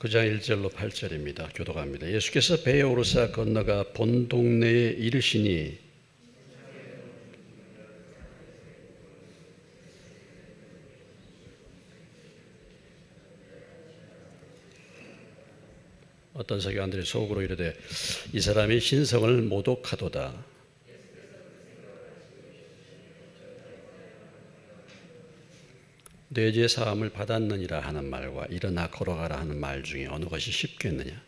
9장 1절로 8절입니다. 교독합니다. 예수께서 배에 오르사 건너가 본 동네에 이르시니 어떤 서기관들이 속으로 이르되 이 사람이 신성을 모독하도다. 뇌제 사함을 받았느니라 하는 말과 일어나 걸어가라 하는 말 중에 어느 것이 쉽겠느냐?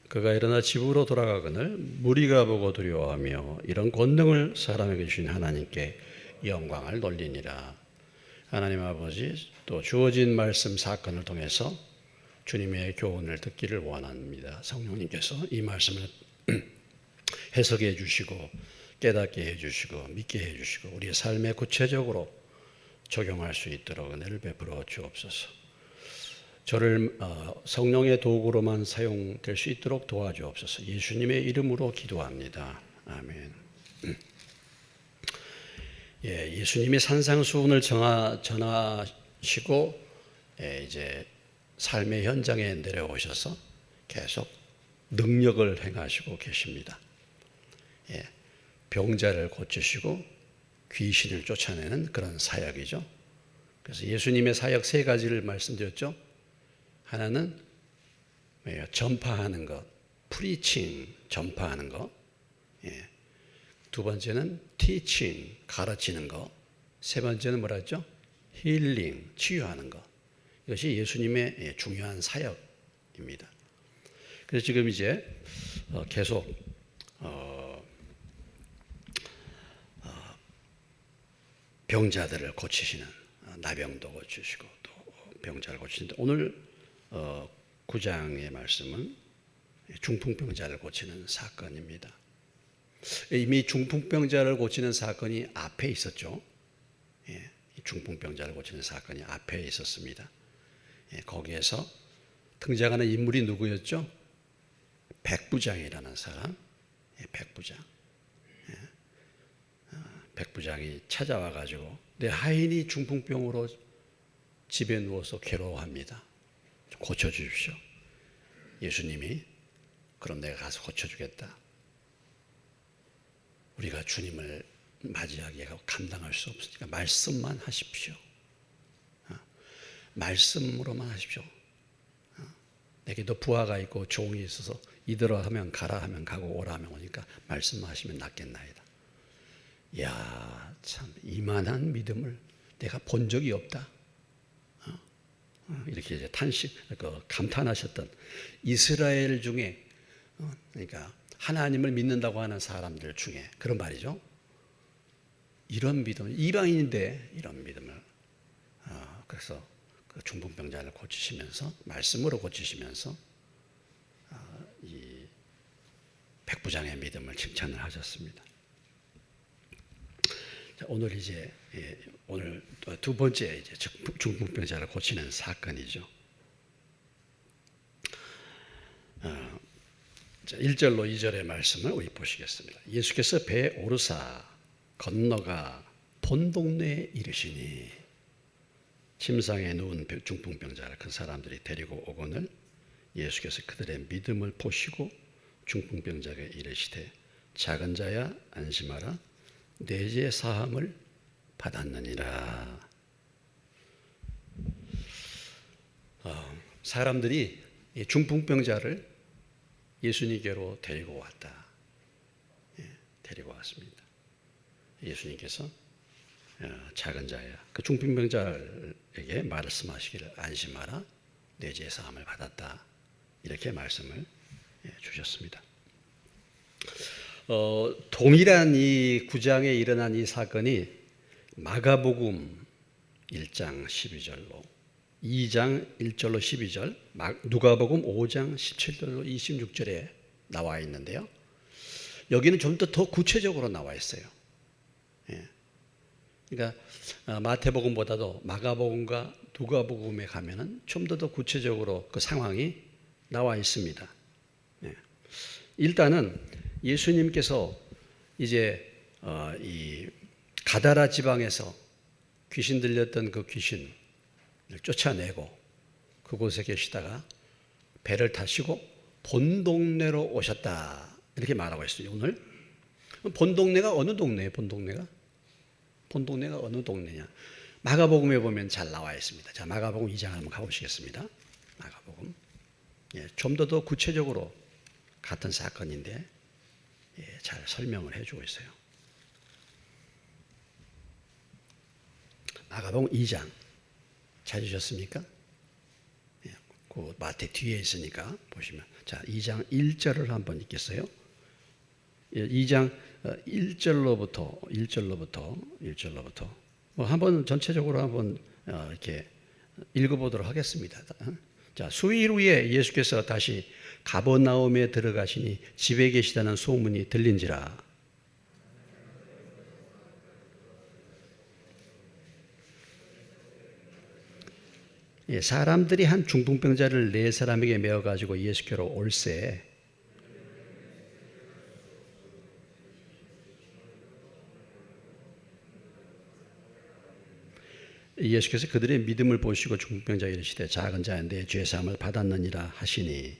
그가 일어나 집으로 돌아가거늘 무리가 보고 두려워하며 이런 권능을 사람에게 주신 하나님께 영광을 돌리니라. 하나님 아버지, 또 주어진 말씀 사건을 통해서 주님의 교훈을 듣기를 원합니다. 성령님께서 이 말씀을 해석해 주시고 깨닫게 해 주시고 믿게 해 주시고 우리의 삶에 구체적으로 적용할 수 있도록 은혜를 베풀어 주옵소서. 저를 성령의 도구로만 사용될 수 있도록 도와주옵소서. 예수님의 이름으로 기도합니다. 아멘. 예수님이 산상수훈을 전하시고 이제 삶의 현장에 내려오셔서 계속 능력을 행하시고 계십니다. 병자를 고치시고 귀신을 쫓아내는 그런 사역이죠. 그래서 예수님의 사역 세 가지를 말씀드렸죠. 하나는 전파하는 것, 프리칭, 전파하는 것. 두 번째는 티칭, 가르치는 것. 세 번째는 뭐라 했죠? 힐링, 치유하는 것. 이것이 예수님의 중요한 사역입니다. 그래서 지금 이제 계속 병자들을 고치시는, 나병도 고치시고 또 병자를 고치는데 오늘 9장의 말씀은 중풍병자를 고치는 사건입니다. 이미 중풍병자를 고치는 사건이 앞에 있었죠. 중풍병자를 고치는 사건이 앞에 있었습니다. 거기에서 등장하는 인물이 누구였죠? 백부장이라는 사람. 백부장. 백부장이 찾아와 가지고 내 하인이 중풍병으로 집에 누워서 괴로워합니다. 좀 고쳐주십시오. 예수님이 그럼 내가 가서 고쳐주겠다. 우리가 주님을 맞이하기에 감당할 수 없으니까 말씀만 하십시오. 말씀으로만 하십시오. 내게도 부하가 있고 종이 있어서 이더라 하면 가라 하면 가고 오라 하면 오니까 말씀만 하시면 낫겠나이다. 이야, 참 이만한 믿음을 내가 본 적이 없다. 이렇게 이제 감탄하셨던 이스라엘 중에 그러니까 하나님을 믿는다고 하는 사람들 중에 그런 말이죠. 이런 믿음, 이방인인데 이런 믿음을 그래서 그 중풍병자를 고치시면서 말씀으로 고치시면서 이 백부장의 믿음을 칭찬을 하셨습니다. 자, 오늘 이제 오늘 두 번째 이제 중풍병자를 고치는 사건이죠. 1절로 2절의 말씀을 우리 보시겠습니다. 예수께서 배에 오르사 건너가 본 동네에 이르시니 침상에 누운 중풍병자를 그 사람들이 데리고 오거늘 예수께서 그들의 믿음을 보시고 중풍병자에게 이르시되 작은 자야 안심하라 내 죄 사함을 받았느니라. 사람들이 중풍병자를 예수님께로 데리고 왔다. 데리고 왔습니다. 예수님께서 작은 자야 그 중풍병자에게 말씀하시기를 안심하라 내 죄 사함을 받았다. 이렇게 말씀을 주셨습니다. 동일한 이 9장에 일어난 이 사건이 마가복음 1장 12절로 2장 1절로 12절 누가복음 5장 17절로 26절에 나와 있는데요. 여기는 좀 더 구체적으로 나와 있어요. 그러니까 마태복음보다도 마가복음과 누가복음에 가면은 좀 더 구체적으로 그 상황이 나와 있습니다. 일단은 예수님께서 이제 이 가다라 지방에서 귀신 들렸던 그 귀신을 쫓아내고 그곳에 계시다가 배를 타시고 본 동네로 오셨다 이렇게 말하고 있어요. 오늘 본 동네가 어느 동네예요? 본 동네가 어느 동네냐? 마가복음에 보면 잘 나와 있습니다. 자, 마가복음 2장 한번 가보시겠습니다. 마가복음. 좀 더 구체적으로 같은 사건인데 잘 설명을 해주고 있어요. 마가복음 2장 찾으셨습니까? 그 마태 뒤에 있으니까 보시면 자 2장 1절을 한번 읽겠어요. 2장 1절로부터 한번 전체적으로 한번 이렇게 읽어보도록 하겠습니다. 자, 수일 후에 예수께서 다시 가버나움에 들어가시니 집에 계시다는 소문이 들린지라. 사람들이 한 중풍병자를 4사람에게 메어 가지고 예수께로 올세 예수께서 그들의 믿음을 보시고 중풍병자에게 이르시되 작은 자여 내 죄 사함을 받았느니라 하시니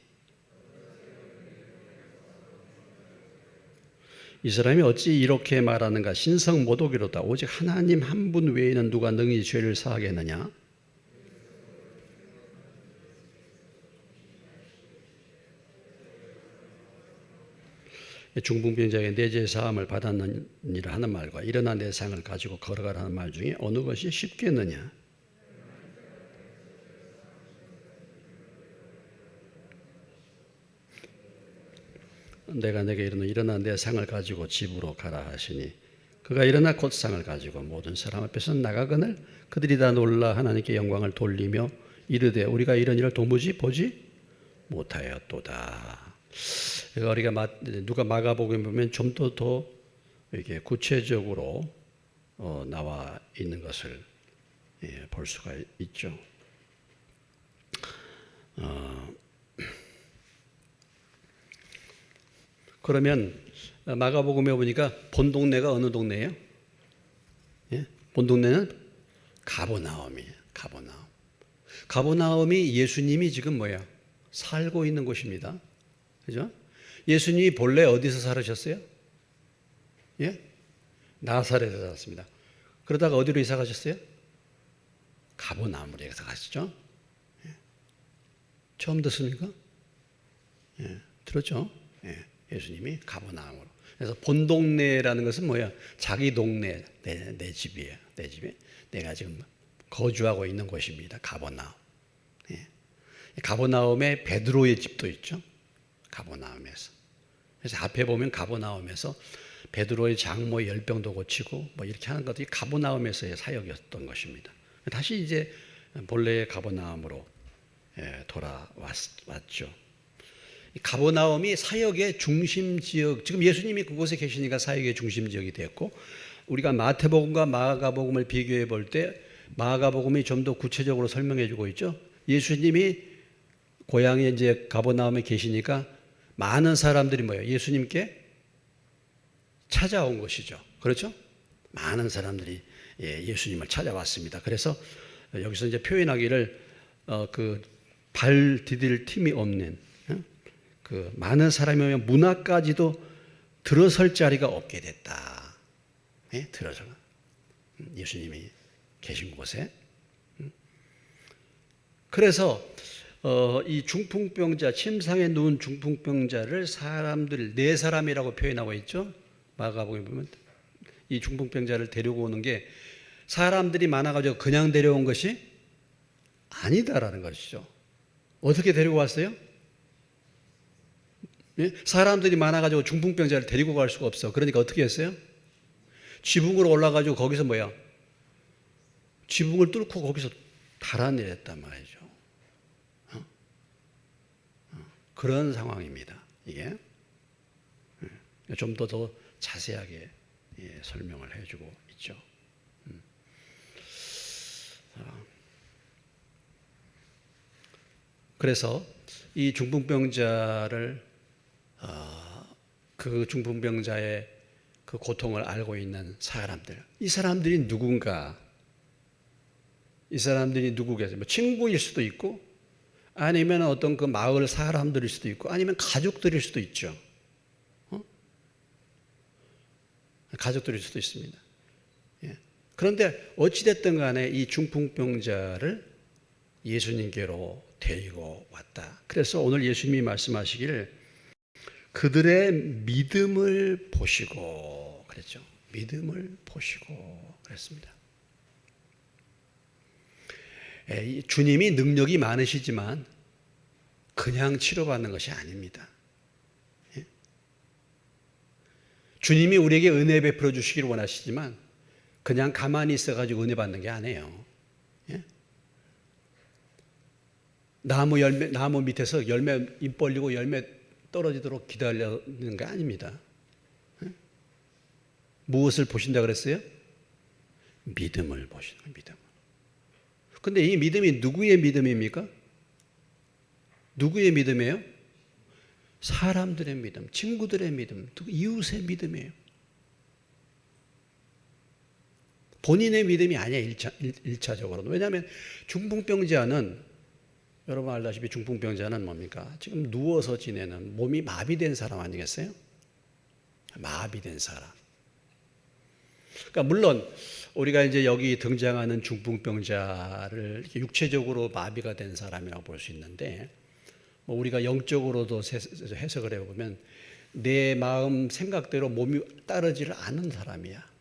이 사람이 어찌 이렇게 말하는가 신성 모독이로다 오직 하나님 한 분 외에는 누가 능히 죄를 사하겠느냐. 중풍병자에게 내 죄 사함을 받았느니라 하는 말과 일어나 내 상을 가지고 걸어가라는 말 중에 어느 것이 쉽겠느냐. 내가 내게 이르노 일어나 내 상을 가지고 집으로 가라 하시니 그가 일어나 곧 상을 가지고 모든 사람 앞에서 나가거늘 그들이 다 놀라 하나님께 영광을 돌리며 이르되 우리가 이런 일을 도무지 보지 못하였도다. 우리가 누가 마가복음에 보면 좀 더 이렇게 구체적으로 나와 있는 것을 볼 수가 있죠. 그러면 마가복음에 보니까 본 동네가 어느 동네예요? 본 동네는 가버나움이에요. 가버나움이 예수님이 지금 살고 있는 곳입니다. 그죠? 예수님이 본래 어디서 살으셨어요? 나사렛에서 살았습니다. 그러다가 어디로 이사 가셨어요? 가버나움으로 이사 가시죠. 처음 듣습니까? 들었죠? 예수님이 가버나움으로. 그래서 본 동네라는 것은 자기 동네, 내 집이에요. 내 집에 내가 지금 거주하고 있는 곳입니다. 가버나움. 가버나움에 베드로의 집도 있죠. 가버나움에서. 그래서 앞에 보면 가버나움에서 베드로의 장모 열병도 고치고 이렇게 하는 것들이 가버나움에서의 사역이었던 것입니다. 다시 이제 본래의 가버나움으로 돌아왔죠. 가버나움이 사역의 중심 지역, 지금 예수님이 그곳에 계시니까 사역의 중심 지역이 됐고, 우리가 마태복음과 마가복음을 비교해 볼 때 마가복음이 좀 더 구체적으로 설명해 주고 있죠. 예수님이 고향에 이제 가버나움에 계시니까 많은 사람들이 예수님께 찾아온 것이죠. 그렇죠? 많은 사람들이 예수님을 찾아왔습니다. 그래서 여기서 이제 표현하기를 그 발 디딜 틈이 없는 그 많은 사람이 오면 문 앞까지도 들어설 자리가 없게 됐다. 들어서 예수님이 계신 곳에. 그래서 이 중풍병자, 침상에 누운 중풍병자를 사람들 4사람이라고 표현하고 있죠. 마가복음에 보면 이 중풍병자를 데리고 오는 게 사람들이 많아가지고 그냥 데려온 것이 아니다라는 것이죠. 어떻게 데리고 왔어요? 사람들이 많아가지고 중풍병자를 데리고 갈 수가 없어. 그러니까 어떻게 했어요? 지붕으로 올라가지고 거기서 지붕을 뚫고 거기서 달아내렸단 말이죠. 그런 상황입니다. 이게 좀 더 자세하게 설명을 해주고 있죠. 그래서 이 중풍병자를 그 중풍병자의 그 고통을 알고 있는 사람들. 이 사람들이 누군가? 이 사람들이 누구겠어요? 뭐 친구일 수도 있고, 아니면 어떤 그 마을 사람들일 수도 있고, 아니면 가족들일 수도 있죠. 가족들일 수도 있습니다. 예. 그런데 어찌됐든 간에 이 중풍병자를 예수님께로 데리고 왔다. 그래서 오늘 예수님이 말씀하시기를 그들의 믿음을 보시고 그랬죠. 믿음을 보시고 그랬습니다. 주님이 능력이 많으시지만 그냥 치료받는 것이 아닙니다. 주님이 우리에게 은혜 베풀어 주시기를 원하시지만 그냥 가만히 있어가지고 은혜 받는 게 아니에요. 나무 밑에서 열매 입 벌리고 열매 떨어지도록 기다리는 게 아닙니다. 무엇을 보신다 그랬어요? 믿음을 보시는 거예요. 믿음을. 근데 이 믿음이 누구의 믿음입니까? 누구의 믿음이에요? 사람들의 믿음, 친구들의 믿음, 이웃의 믿음이에요. 본인의 믿음이 아니에요. 1차적으로는. 왜냐하면 중풍병자는 여러분 알다시피 중풍병자는 뭡니까? 지금 누워서 지내는 몸이 마비된 사람 아니겠어요? 마비된 사람. 그러니까 물론 우리가 이제 여기 등장하는 중풍병자를 육체적으로 마비가 된 사람이라고 볼 수 있는데, 뭐 우리가 영적으로도 해석을 해보면 내 마음 생각대로 몸이 따르지를 않은 사람이야.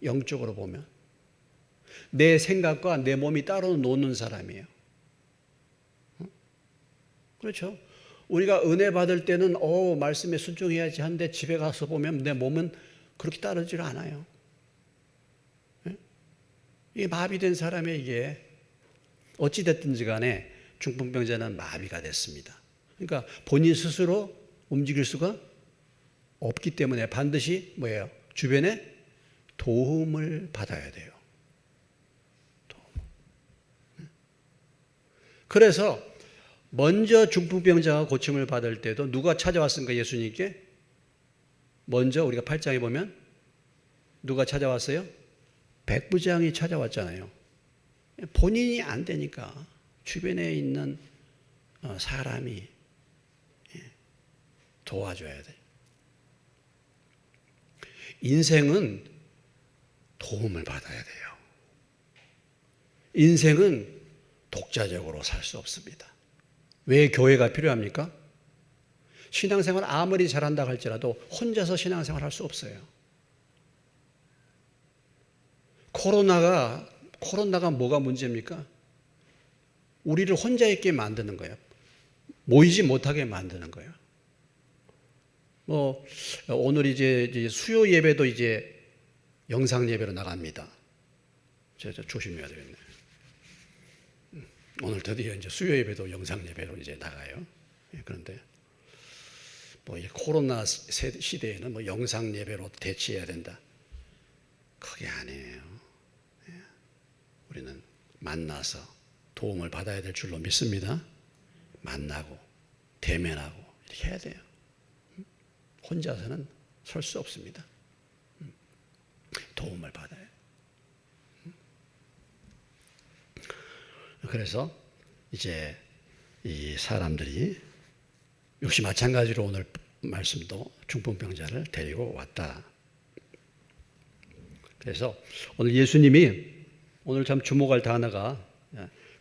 영적으로 보면 내 생각과 내 몸이 따로 노는 사람이에요. 그렇죠? 우리가 은혜 받을 때는 말씀에 순종해야지 하는데 집에 가서 보면 내 몸은 그렇게 따르질 않아요. 이게 마비된 사람에게 어찌됐든지 간에 중풍병자는 마비가 됐습니다. 그러니까 본인 스스로 움직일 수가 없기 때문에 반드시 뭐예요? 주변에 도움을 받아야 돼요. 도움. 그래서 먼저 중풍병자가 고침을 받을 때도 누가 찾아왔습니까? 예수님께? 먼저 우리가 8장에 보면 누가 찾아왔어요? 백부장이 찾아왔잖아요. 본인이 안 되니까 주변에 있는 사람이 도와줘야 돼요. 인생은 도움을 받아야 돼요. 인생은 독자적으로 살 수 없습니다. 왜 교회가 필요합니까? 신앙생활 아무리 잘한다 할지라도 혼자서 신앙생활 할 수 없어요. 코로나가 뭐가 문제입니까? 우리를 혼자 있게 만드는 거예요. 모이지 못하게 만드는 거예요. 오늘 이제 수요 예배도 이제 영상 예배로 나갑니다. 제가 조심해야 되겠네요. 오늘 드디어 이제 수요 예배도 영상 예배로 이제 나가요. 그런데 이 코로나 시대에는 영상 예배로 대치해야 된다. 그게 아니에요. 우리는 만나서 도움을 받아야 될 줄로 믿습니다. 만나고 대면하고 이렇게 해야 돼요. 혼자서는 설 수 없습니다. 도움을 받아요. 그래서 이제 이 사람들이 역시 마찬가지로 오늘 말씀도 중풍병자를 데리고 왔다. 그래서 오늘 예수님이 오늘 참 주목할 단어가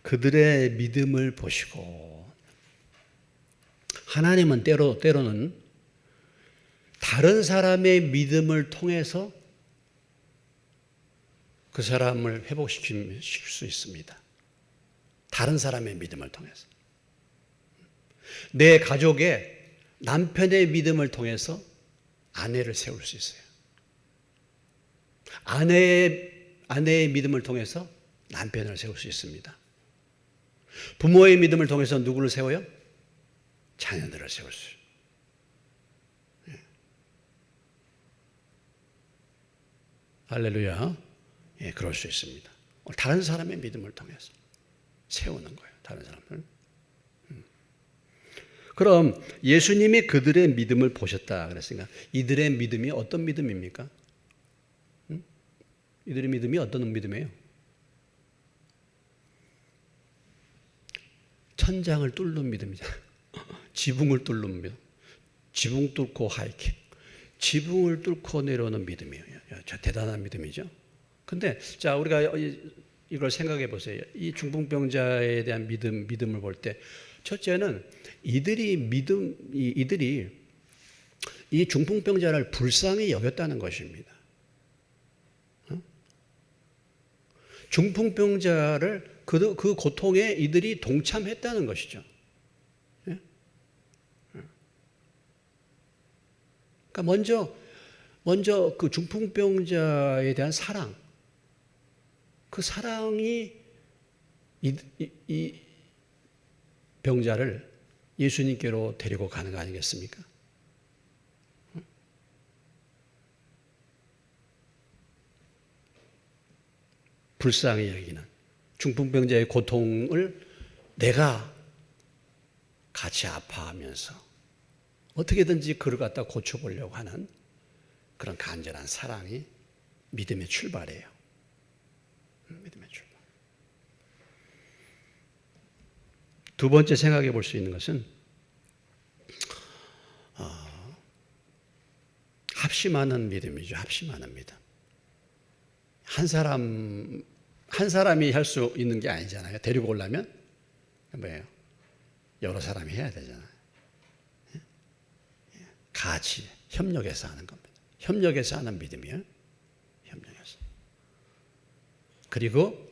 그들의 믿음을 보시고, 하나님은 때로는 다른 사람의 믿음을 통해서 그 사람을 회복시킬 수 있습니다. 다른 사람의 믿음을 통해서. 내 가족의 남편의 믿음을 통해서 아내를 세울 수 있어요. 아내의 믿음을 통해서 남편을 세울 수 있습니다. 부모의 믿음을 통해서 누구를 세워요? 자녀들을 세울 수 있어요. 할렐루야. 그럴 수 있습니다. 다른 사람의 믿음을 통해서 세우는 거예요. 다른 사람을. 그럼 예수님이 그들의 믿음을 보셨다 그랬으니까 이들의 믿음이 어떤 믿음입니까? 이들의 믿음이 어떤 믿음이에요? 천장을 뚫는 믿음이잖아요. 지붕을 뚫는 믿음. 지붕 뚫고 하이킹. 지붕을 뚫고 내려오는 믿음이에요. 저 대단한 믿음이죠. 근데 자 우리가 이걸 생각해 보세요. 이 중풍병자에 대한 믿음을 볼 때 첫째는 이들이 이 중풍병자를 불쌍히 여겼다는 것입니다. 중풍병자를 그 고통에 이들이 동참했다는 것이죠. 그러니까 먼저 그 중풍병자에 대한 사랑, 그 사랑이 이 병자를 예수님께로 데리고 가는 거 아니겠습니까? 불쌍히 여기는 중풍병자의 고통을 내가 같이 아파하면서 어떻게든지 그를 갖다 고쳐보려고 하는 그런 간절한 사랑이 믿음의 출발이에요. 믿음의 출발. 두 번째 생각해 볼 수 있는 것은 합심하는 믿음이죠. 합심하는 믿음. 한 사람이 할 수 있는 게 아니잖아요. 데리고 오려면 뭐예요? 여러 사람이 해야 되잖아요. 같이 협력해서 하는 겁니다. 협력해서 하는 믿음이에요. 협력해서. 그리고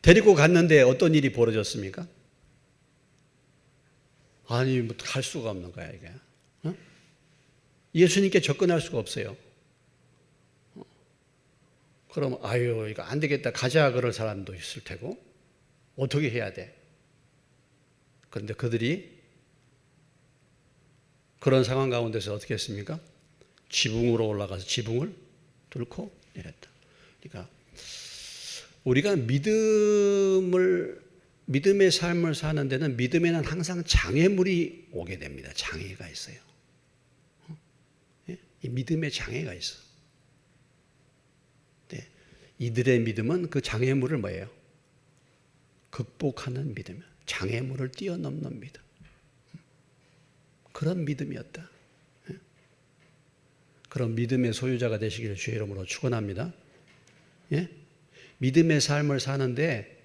데리고 갔는데 어떤 일이 벌어졌습니까? 아니 뭐 할 수가 없는 거야 이게. 예수님께 접근할 수가 없어요. 그럼 아유 이거 안 되겠다 가자 그럴 사람도 있을 테고 어떻게 해야 돼? 그런데 그들이 그런 상황 가운데서 어떻게 했습니까? 지붕으로 올라가서 지붕을 뚫고 내렸다. 그러니까 우리가 믿음의 삶을 사는 데는 믿음에는 항상 장애물이 오게 됩니다. 장애가 있어요. 이 믿음의 장애가 있어. 네. 이들의 믿음은 그 장애물을 뭐예요? 극복하는 믿음. 장애물을 뛰어넘는 믿음. 그런 믿음이었다. 그런 믿음의 소유자가 되시기를 주의 이름으로 축원합니다. 예? 믿음의 삶을 사는데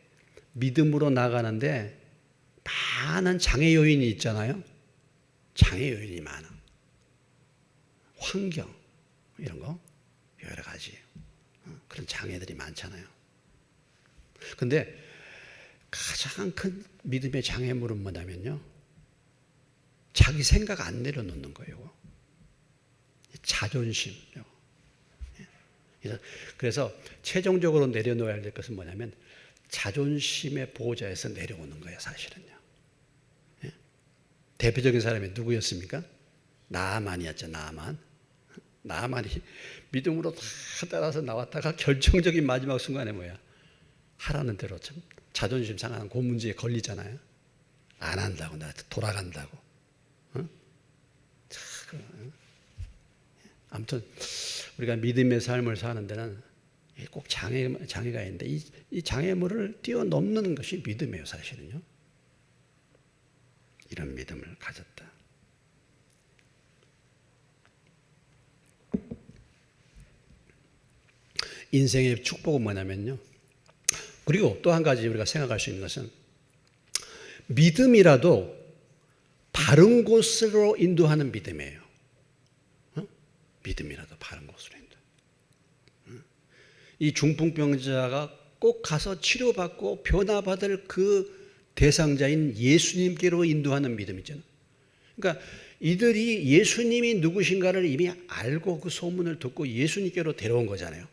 믿음으로 나가는데 많은 장애 요인이 있잖아요. 장애 요인이 많아. 환경 이런 거 여러 가지 그런 장애들이 많잖아요. 그런데 가장 큰 믿음의 장애물은 뭐냐면요. 자기 생각 안 내려놓는 거예요. 자존심. 그래서 최종적으로 내려놓아야 될 것은 뭐냐면 자존심의 보호자에서 내려오는 거예요. 사실은요. 대표적인 사람이 누구였습니까? 나아만이었죠. 나아만이 믿음으로 다 따라서 나왔다가 결정적인 마지막 순간에 뭐야? 하라는 대로 참 자존심 상하는 그 문제에 걸리잖아요. 안 한다고 나한테 돌아간다고. 아무튼 우리가 믿음의 삶을 사는 데는 꼭 장애가 있는데 이 장애물을 뛰어넘는 것이 믿음이에요. 사실은요. 이런 믿음을 가졌다. 인생의 축복은 뭐냐면요. 그리고 또 한 가지 우리가 생각할 수 있는 것은 믿음이라도 바른 곳으로 인도하는 믿음이에요. 믿음이라도 바른 곳으로 인도. 이 중풍병자가 꼭 가서 치료받고 변화받을 그 대상자인 예수님께로 인도하는 믿음 있잖아요. 그러니까 이들이 예수님이 누구신가를 이미 알고 그 소문을 듣고 예수님께로 데려온 거잖아요.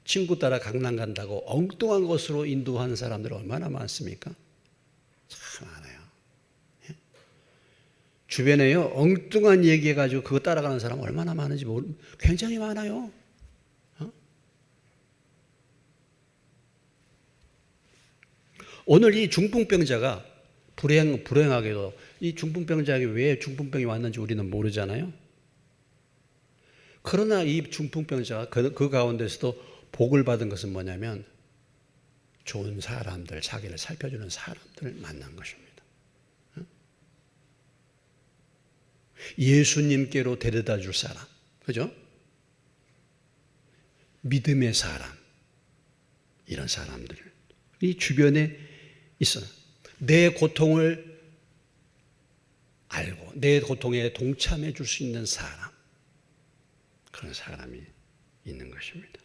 친구 따라 강남 간다고 엉뚱한 곳으로 인도하는 사람들 얼마나 많습니까? 참 많아요. 주변에요 엉뚱한 얘기해가지고 그거 따라가는 사람 얼마나 많은지 굉장히 많아요. 오늘 이 중풍병자가 불행하게도 이 중풍병자에게 왜 중풍병이 왔는지 우리는 모르잖아요. 그러나 이 중풍병자가 그 가운데서도 복을 받은 것은 뭐냐면 좋은 사람들, 자기를 살펴주는 사람들을 만난 것입니다. 예수님께로 데려다 줄 사람, 그죠? 믿음의 사람, 이런 사람들이 주변에 있어요. 내 고통을 알고 내 고통에 동참해 줄 수 있는 사람, 그런 사람이 있는 것입니다.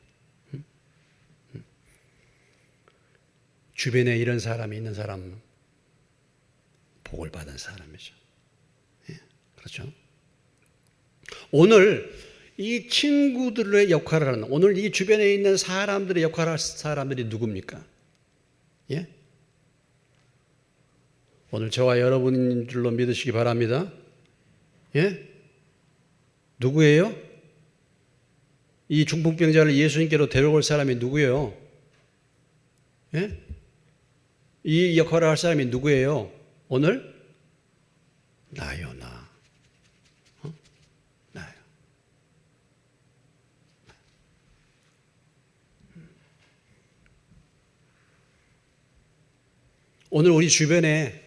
주변에 이런 사람이 있는 사람은 복을 받은 사람이죠. 예, 그렇죠? 오늘 이 친구들의 역할을 하는, 오늘 이 주변에 있는 사람들의 역할을 할 사람들이 누굽니까? 예? 오늘 저와 여러분인 줄로 믿으시기 바랍니다. 예? 누구예요? 이 중풍병자를 예수님께로 데려올 사람이 누구예요? 예? 이 역할을 할 사람이 누구예요? 오늘? 나요, 나. 나요. 오늘 우리 주변에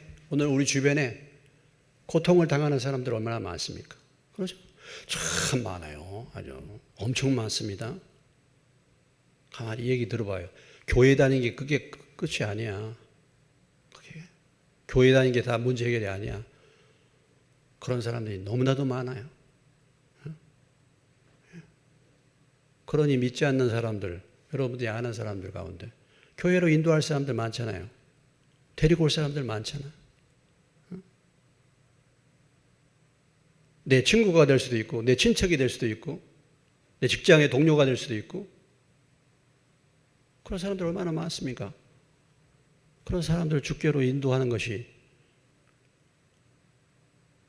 고통을 당하는 사람들 얼마나 많습니까? 그렇죠? 참 많아요. 아주 엄청 많습니다. 가만히 얘기 들어봐요. 교회 다니는 게 그게 끝이 아니야. 교회 다니는 게 다 문제 해결이 아니야. 그런 사람들이 너무나도 많아요. 그러니 믿지 않는 사람들, 여러분들이 아는 사람들 가운데 교회로 인도할 사람들 많잖아요. 데리고 올 사람들 많잖아요. 내 친구가 될 수도 있고, 내 친척이 될 수도 있고, 내 직장의 동료가 될 수도 있고, 그런 사람들 얼마나 많습니까? 그런 사람들을 주께로 인도하는 것이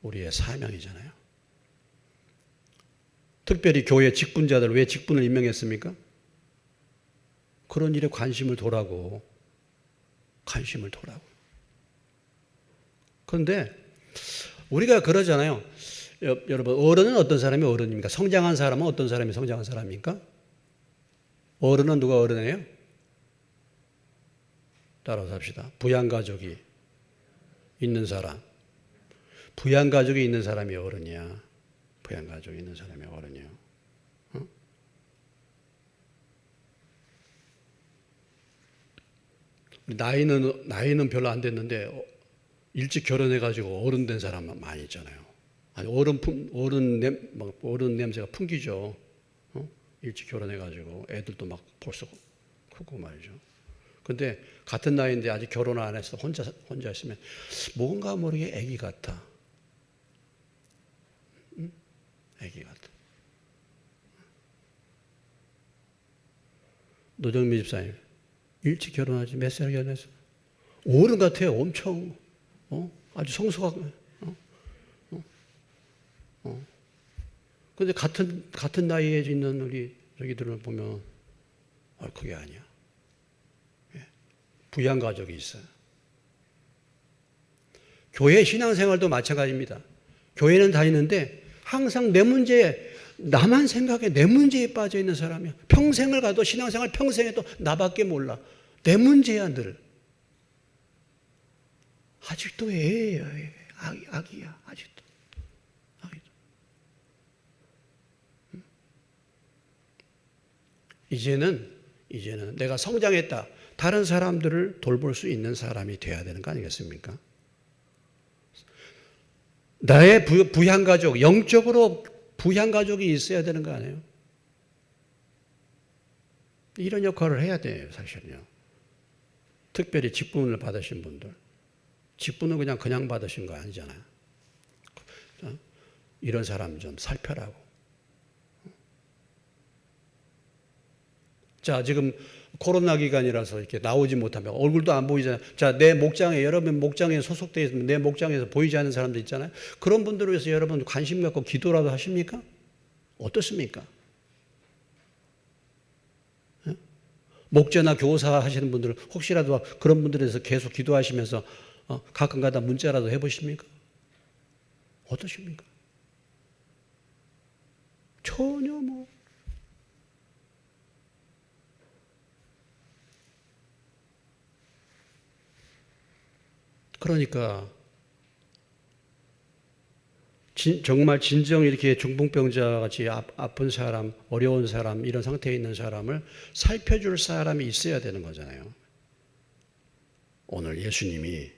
우리의 사명이잖아요. 특별히 교회 직분자들, 왜 직분을 임명했습니까? 그런 일에 관심을 둬라고. 그런데 우리가 그러잖아요. 여러분, 어른은 어떤 사람이 어른입니까? 성장한 사람은 어떤 사람이 성장한 사람입니까? 어른은 누가 어른이에요? 따라서 합시다. 부양가족이 있는 사람. 부양가족이 있는 사람이 어른이야. 부양가족이 있는 사람이 어른이에요. 어? 나이는 별로 안 됐는데 일찍 결혼해가지고 어른 된 사람만 많이 있잖아요. 아니, 어른 냄새가 풍기죠. 일찍 결혼해가지고 애들도 막 벌써 크고 말이죠. 근데 같은 나이인데 아직 결혼 안 해서 혼자 있으면 뭔가 모르게 애기 같아. 응? 애기 같아. 노정미 집사님, 일찍 결혼하지 몇 살 결혼했어? 어른 같아요. 엄청. 아주 성숙하고. 근데 같은 나이에 있는 우리 저기들을 보면 그게 아니야. 부양가족이 있어요. 교회 신앙생활도 마찬가지입니다. 교회는 다니는데 항상 내 문제에, 나만 생각해, 내 문제에 빠져 있는 사람이야. 평생을 가도 신앙생활 평생에 또 나밖에 몰라. 내 문제야 늘. 아직도 애예요. 아기야. 아직도. 이제는 내가 성장했다. 다른 사람들을 돌볼 수 있는 사람이 돼야 되는 거 아니겠습니까? 나의 부양가족, 영적으로 부양가족이 있어야 되는 거 아니에요? 이런 역할을 해야 돼요, 사실은요. 특별히 직분을 받으신 분들. 직분은 그냥 받으신 거 아니잖아요. 이런 사람 좀 살펴라고. 자, 지금 코로나 기간이라서 이렇게 나오지 못하면 얼굴도 안 보이잖아요. 자, 내 목장에, 여러분 목장에 소속되어 있으면 내 목장에서 보이지 않는 사람들 있잖아요. 그런 분들을 위해서 여러분 관심 갖고 기도라도 하십니까? 어떻습니까? 목자나 교사 하시는 분들 혹시라도 그런 분들에서 계속 기도하시면서 가끔가다 문자라도 해보십니까? 어떠십니까? 전혀 뭐. 그러니까 정말 진정 이렇게 중풍병자 같이 아픈 사람, 어려운 사람, 이런 상태에 있는 사람을 살펴줄 사람이 있어야 되는 거잖아요. 오늘 예수님이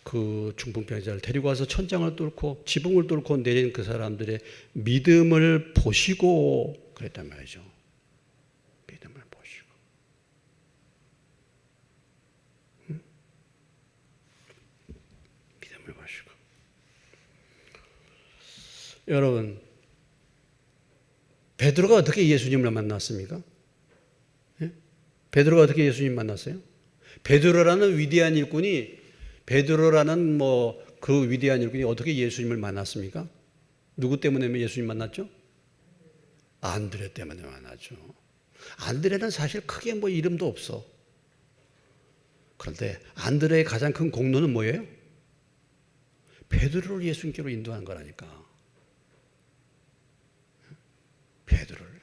그 중풍병자를 데리고 와서 천장을 뚫고 지붕을 뚫고 내린 그 사람들의 믿음을 보시고 그랬단 말이죠. 믿음을 보시고. 믿음을 보시고. 여러분, 베드로가 어떻게 예수님을 만났습니까? 예? 베드로가 어떻게 예수님 만났어요? 베드로라는 위대한 일꾼이 그 위대한 일꾼이 어떻게 예수님을 만났습니까? 누구 때문에 예수님 만났죠? 안드레 때문에 만났죠. 안드레는 사실 크게 뭐 이름도 없어. 그런데 안드레의 가장 큰 공로는 뭐예요? 베드로를 예수님께로 인도한 거라니까. 베드로를.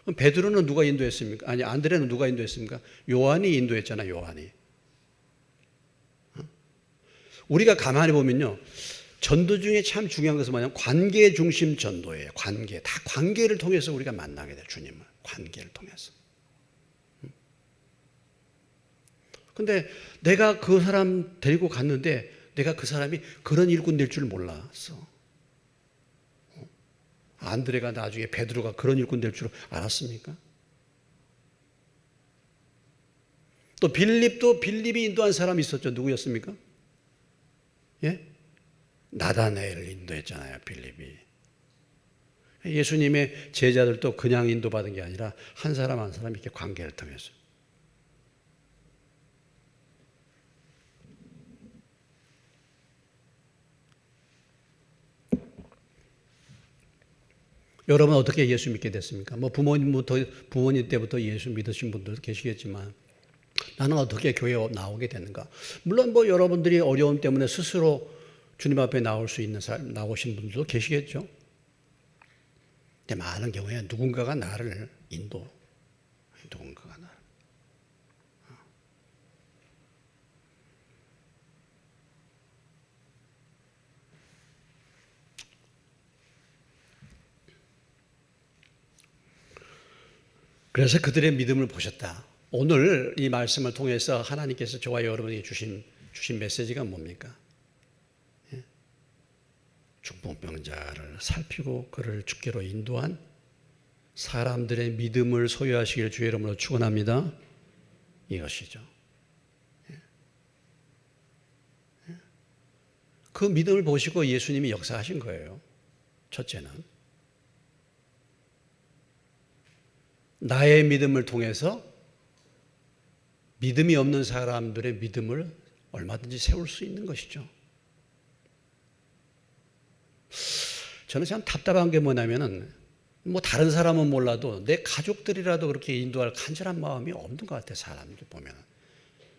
그럼 베드로는 누가 인도했습니까? 아니, 안드레는 누가 인도했습니까? 요한이 인도했잖아, 요한이. 우리가 가만히 보면요, 전도 중에 참 중요한 것은 뭐냐면 관계 중심 전도예요. 관계. 다 관계를 통해서 우리가 만나게 돼, 주님을. 관계를 통해서. 근데 내가 그 사람 데리고 갔는데 내가 그 사람이 그런 일꾼 될 줄 몰랐어. 안드레가 나중에 베드로가 그런 일꾼 될 줄 알았습니까? 또 빌립이 인도한 사람이 있었죠. 누구였습니까? 예? 나다나엘을 인도했잖아요, 빌립이. 예수님의 제자들도 그냥 인도받은 게 아니라 한 사람 한 사람 이렇게 관계를 통해서. 여러분 어떻게 예수 믿게 됐습니까? 뭐 부모님 때부터 예수 믿으신 분들도 계시겠지만 나는 어떻게 교회에 나오게 됐는가? 물론 뭐 여러분들이 어려움 때문에 스스로 주님 앞에 나오신 분들도 계시겠죠. 근데 많은 경우에 누군가가 나를 누군가가 나를. 그래서 그들의 믿음을 보셨다. 오늘 이 말씀을 통해서 하나님께서 저와 여러분에게 주신 메시지가 뭡니까? 예? 중풍병자를 살피고 그를 주께로 인도한 사람들의 믿음을 소유하시기를 주의 이름으로 축원합니다. 이것이죠. 예? 예? 그 믿음을 보시고 예수님이 역사하신 거예요. 첫째는 나의 믿음을 통해서 믿음이 없는 사람들의 믿음을 얼마든지 세울 수 있는 것이죠. 저는 참 답답한 게 뭐냐면은 뭐 다른 사람은 몰라도 내 가족들이라도 그렇게 인도할 간절한 마음이 없는 것 같아요. 사람들 보면.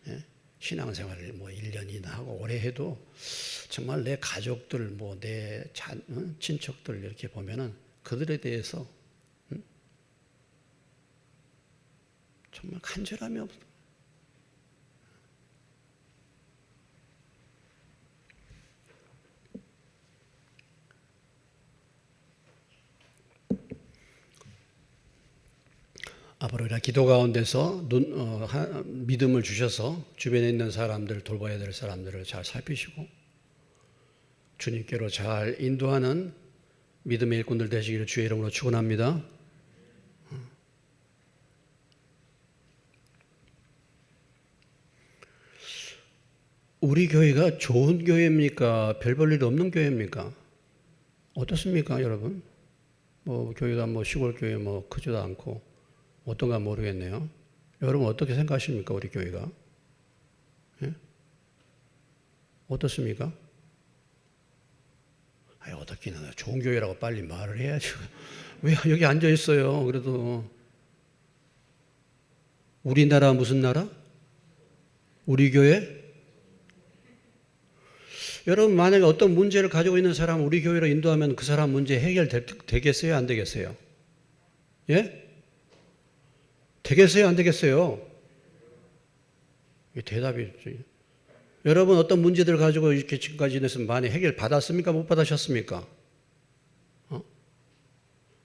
예? 신앙생활을 뭐 1년이나 하고 오래 해도 정말 내 가족들, 뭐 내 친척들 이렇게 보면은 그들에 대해서 정말 간절함이 없어. 앞으로 우리가 기도 가운데서 믿음을 주셔서 주변에 있는 사람들, 돌봐야 될 사람들을 잘 살피시고 주님께로 잘 인도하는 믿음의 일꾼들 되시기를 주의 이름으로 축원합니다. 우리 교회가 좋은 교회입니까? 별 볼 일 없는 교회입니까? 어떻습니까, 여러분? 뭐 교회가 뭐 시골 교회 뭐 크지도 않고 어떤가 모르겠네요. 여러분 어떻게 생각하십니까, 우리 교회가? 예? 어떻습니까? 아니, 어떻긴 하나 좋은 교회라고 빨리 말을 해야죠. 왜 여기 앉아 있어요? 그래도 우리나라 무슨 나라? 우리 교회? 여러분 만약에 어떤 문제를 가지고 있는 사람을 우리 교회로 인도하면 그 사람 문제 해결되겠어요? 안 되겠어요? 예? 되겠어요? 안 되겠어요? 이게 대답이 여러분 어떤 문제들 가지고 이렇게 지금까지 지내서 많이 해결 받았습니까? 못 받으셨습니까?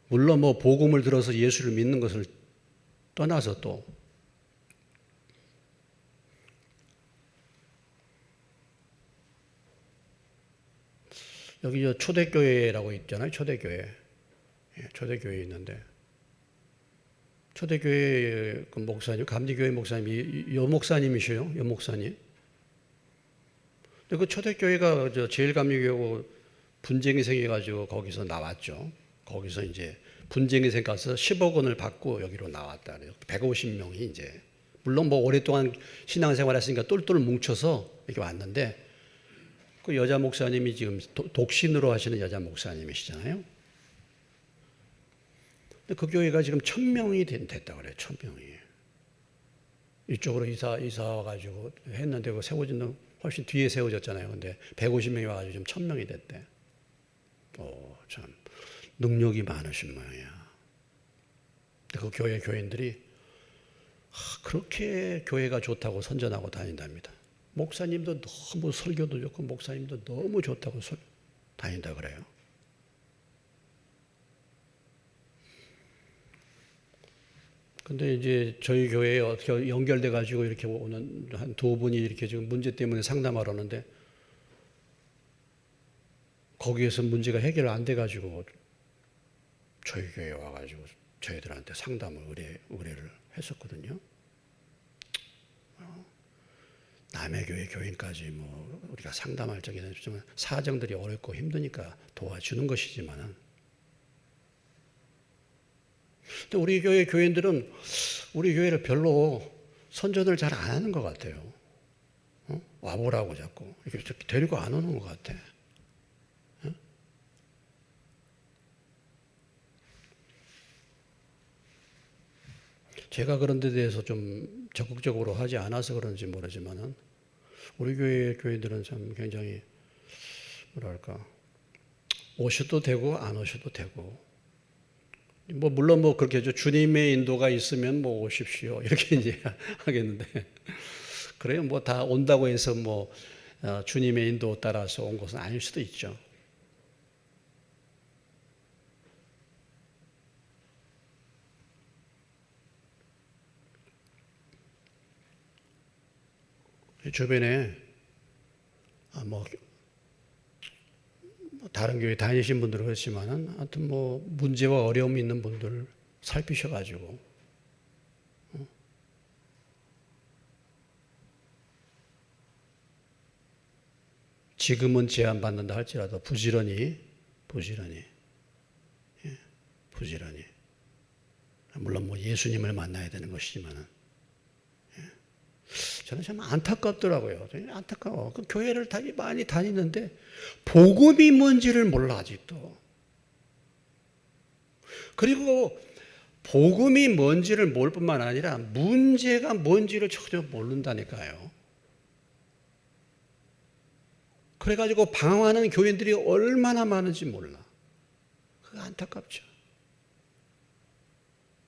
물론 뭐 복음을 들어서 예수를 믿는 것을 떠나서 또 여기 저 초대교회라고 있잖아요. 초대교회. 예, 초대교회 있는데 초대교회 그 목사님, 감리교회 목사님이 여 목사님이시요. 여 목사님. 근데 그 초대교회가 저 제일감리교회고 분쟁이 생겨가지고 거기서 나왔죠. 거기서 이제 분쟁이 생겨서 10억 원을 받고 여기로 나왔다. 150명이 이제 물론 뭐 오랫동안 신앙생활 했으니까 똘똘 뭉쳐서 이렇게 왔는데 그 여자 목사님이 지금 독신으로 하시는 여자 목사님이시잖아요. 근데 그 교회가 지금 1000명이 됐다고 그래요. 1000명이. 이쪽으로 이사 와가지고 했는데 그 세워진 건 훨씬 뒤에 세워졌잖아요. 근데 150명이 와가지고 지금 1000명이 됐대. 참 능력이 많으신 모양이야. 그 교회 교인들이 그렇게 교회가 좋다고 선전하고 다닌답니다. 목사님도 너무 설교도 좋고 목사님도 너무 좋다고 다닌다 그래요. 근데 이제 저희 교회에 어떻게 연결돼 가지고 이렇게 오는 한 두 분이 이렇게 지금 문제 때문에 상담하러 오는데 거기에서 문제가 해결 안 돼 가지고 저희 교회에 와 가지고 저희들한테 상담을 의뢰를 했었거든요. 남의 교회 교인까지 뭐 우리가 상담할 적에는 좀 사정들이 어렵고 힘드니까 도와주는 것이지만은, 근데 우리 교회 교인들은 우리 교회를 별로 선전을 잘 안 하는 것 같아요. 와보라고 자꾸 이렇게 데리고 안 오는 것 같아. 제가 그런 데 대해서 좀 적극적으로 하지 않아서 그런지 모르지만은 우리 교회 교인들은 참 굉장히 뭐랄까 오셔도 되고 안 오셔도 되고 뭐 물론 뭐 그렇게 주님의 인도가 있으면 뭐 오십시오 이렇게 이제 하겠는데 그래요 뭐 다 온다고 해서 뭐 주님의 인도 따라서 온 것은 아닐 수도 있죠. 주변에 뭐 다른 교회 다니신 분들은 그렇지만은 하여튼 뭐 문제와 어려움이 있는 분들 살피셔가지고 지금은 제한받는다 할지라도 부지런히 물론 뭐 예수님을 만나야 되는 것이지만은 저는 참 안타깝더라고요. 안타까워. 그 교회를 많이 다니는데 복음이 뭔지를 몰라 아직도. 그리고 복음이 뭔지를 모를 뿐만 아니라 문제가 뭔지를 전혀 모른다니까요. 그래가지고 방황하는 교인들이 얼마나 많은지 몰라. 그거 안타깝죠.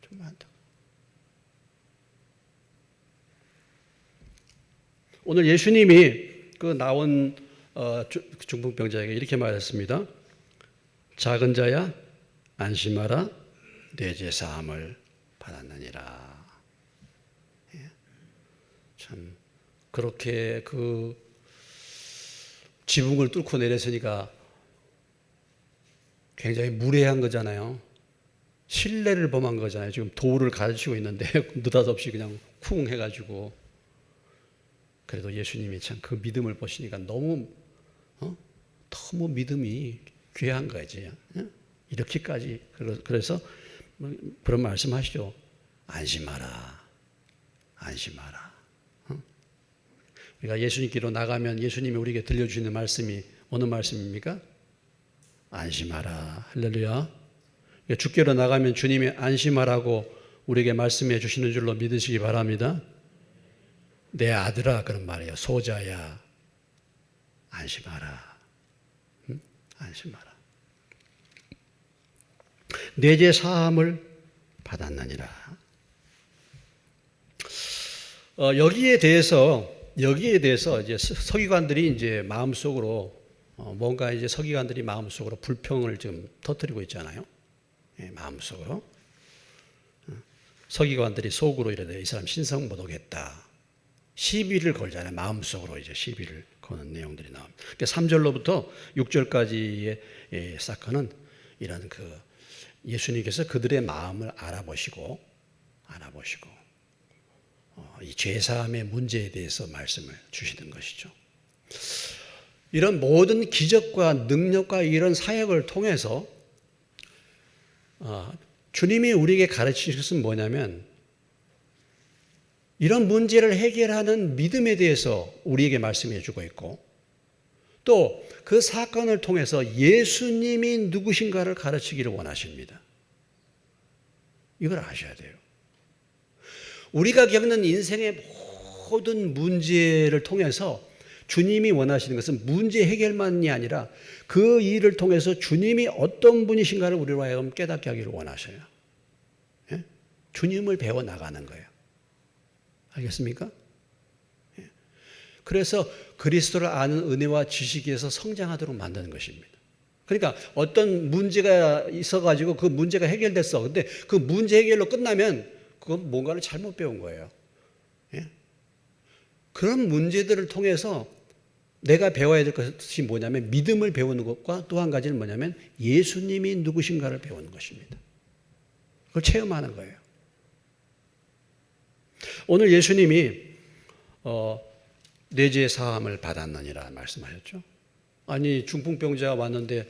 정말 안타깝죠. 오늘 예수님이 그 나온 중풍병자에게 이렇게 말했습니다. 작은 자야 안심하라 내 죄 사함을 받았느니라. 참 그렇게 그 지붕을 뚫고 내렸으니까 굉장히 무례한 거잖아요. 신뢰를 범한 거잖아요. 지금 도를 가르치고 있는데 느닷없이 그냥 쿵 해가지고. 그래도 예수님이 참 그 믿음을 보시니까 너무 믿음이 귀한 거지. 이렇게까지. 그래서 그런 말씀하시죠. 안심하라. 우리가 예수님께로 나가면 예수님이 우리에게 들려주시는 말씀이 어느 말씀입니까? 안심하라. 할렐루야. 주께로 나가면 주님이 안심하라고 우리에게 말씀해 주시는 줄로 믿으시기 바랍니다. 내 아들아 그런 말이에요. 소자야 안심하라. 안심하라. 내 죄 사함을 받았느니라. 여기에 대해서 이제 서기관들이 이제 마음속으로 뭔가 이제 서기관들이 마음속으로 불평을 좀 터뜨리고 있잖아요. 예, 마음속으로. 서기관들이 속으로 이러되 이 사람 신성 모독했다. 시비를 걸잖아요. 마음속으로 이제 시비를 거는 내용들이 나옵니다. 그러니까 3절로부터 6절까지의 사건은 이런 예수님께서 그들의 마음을 알아보시고 이 죄사함의 문제에 대해서 말씀을 주시는 것이죠. 이런 모든 기적과 능력과 이런 사역을 통해서 주님이 우리에게 가르치신 것은 뭐냐면 이런 문제를 해결하는 믿음에 대해서 우리에게 말씀해 주고 있고 또 그 사건을 통해서 예수님이 누구신가를 가르치기를 원하십니다. 이걸 아셔야 돼요. 우리가 겪는 인생의 모든 문제를 통해서 주님이 원하시는 것은 문제 해결만이 아니라 그 일을 통해서 주님이 어떤 분이신가를 우리로 하여금 깨닫게 하기를 원하셔요. 예? 주님을 배워나가는 거예요. 알겠습니까? 예. 그래서 그리스도를 아는 은혜와 지식에서 성장하도록 만드는 것입니다. 그러니까 어떤 문제가 있어가지고 그 문제가 해결됐어. 근데 그 문제 해결로 끝나면 그건 뭔가를 잘못 배운 거예요. 예? 그런 문제들을 통해서 내가 배워야 될 것이 뭐냐면 믿음을 배우는 것과 또 한 가지는 뭐냐면 예수님이 누구신가를 배우는 것입니다. 그걸 체험하는 거예요. 오늘 예수님이 내 죄 사함을 받았느니라 말씀하셨죠. 아니 중풍병자가 왔는데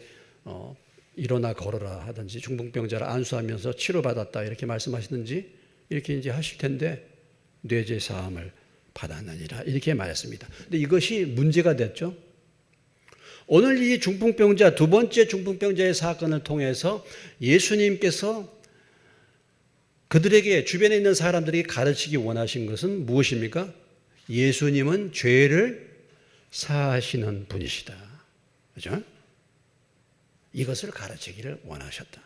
일어나 걸어라 하든지 중풍병자를 안수하면서 치료받았다 이렇게 말씀하시든지 이렇게 이제 하실 텐데 내 죄 사함을 받았느니라 이렇게 말했습니다. 근데 이것이 문제가 됐죠. 오늘 이 중풍병자 두 번째 중풍병자의 사건을 통해서 예수님께서 그들에게 주변에 있는 사람들에게 가르치기 원하신 것은 무엇입니까? 예수님은 죄를 사하시는 분이시다. 그렇죠? 이것을 가르치기를 원하셨다.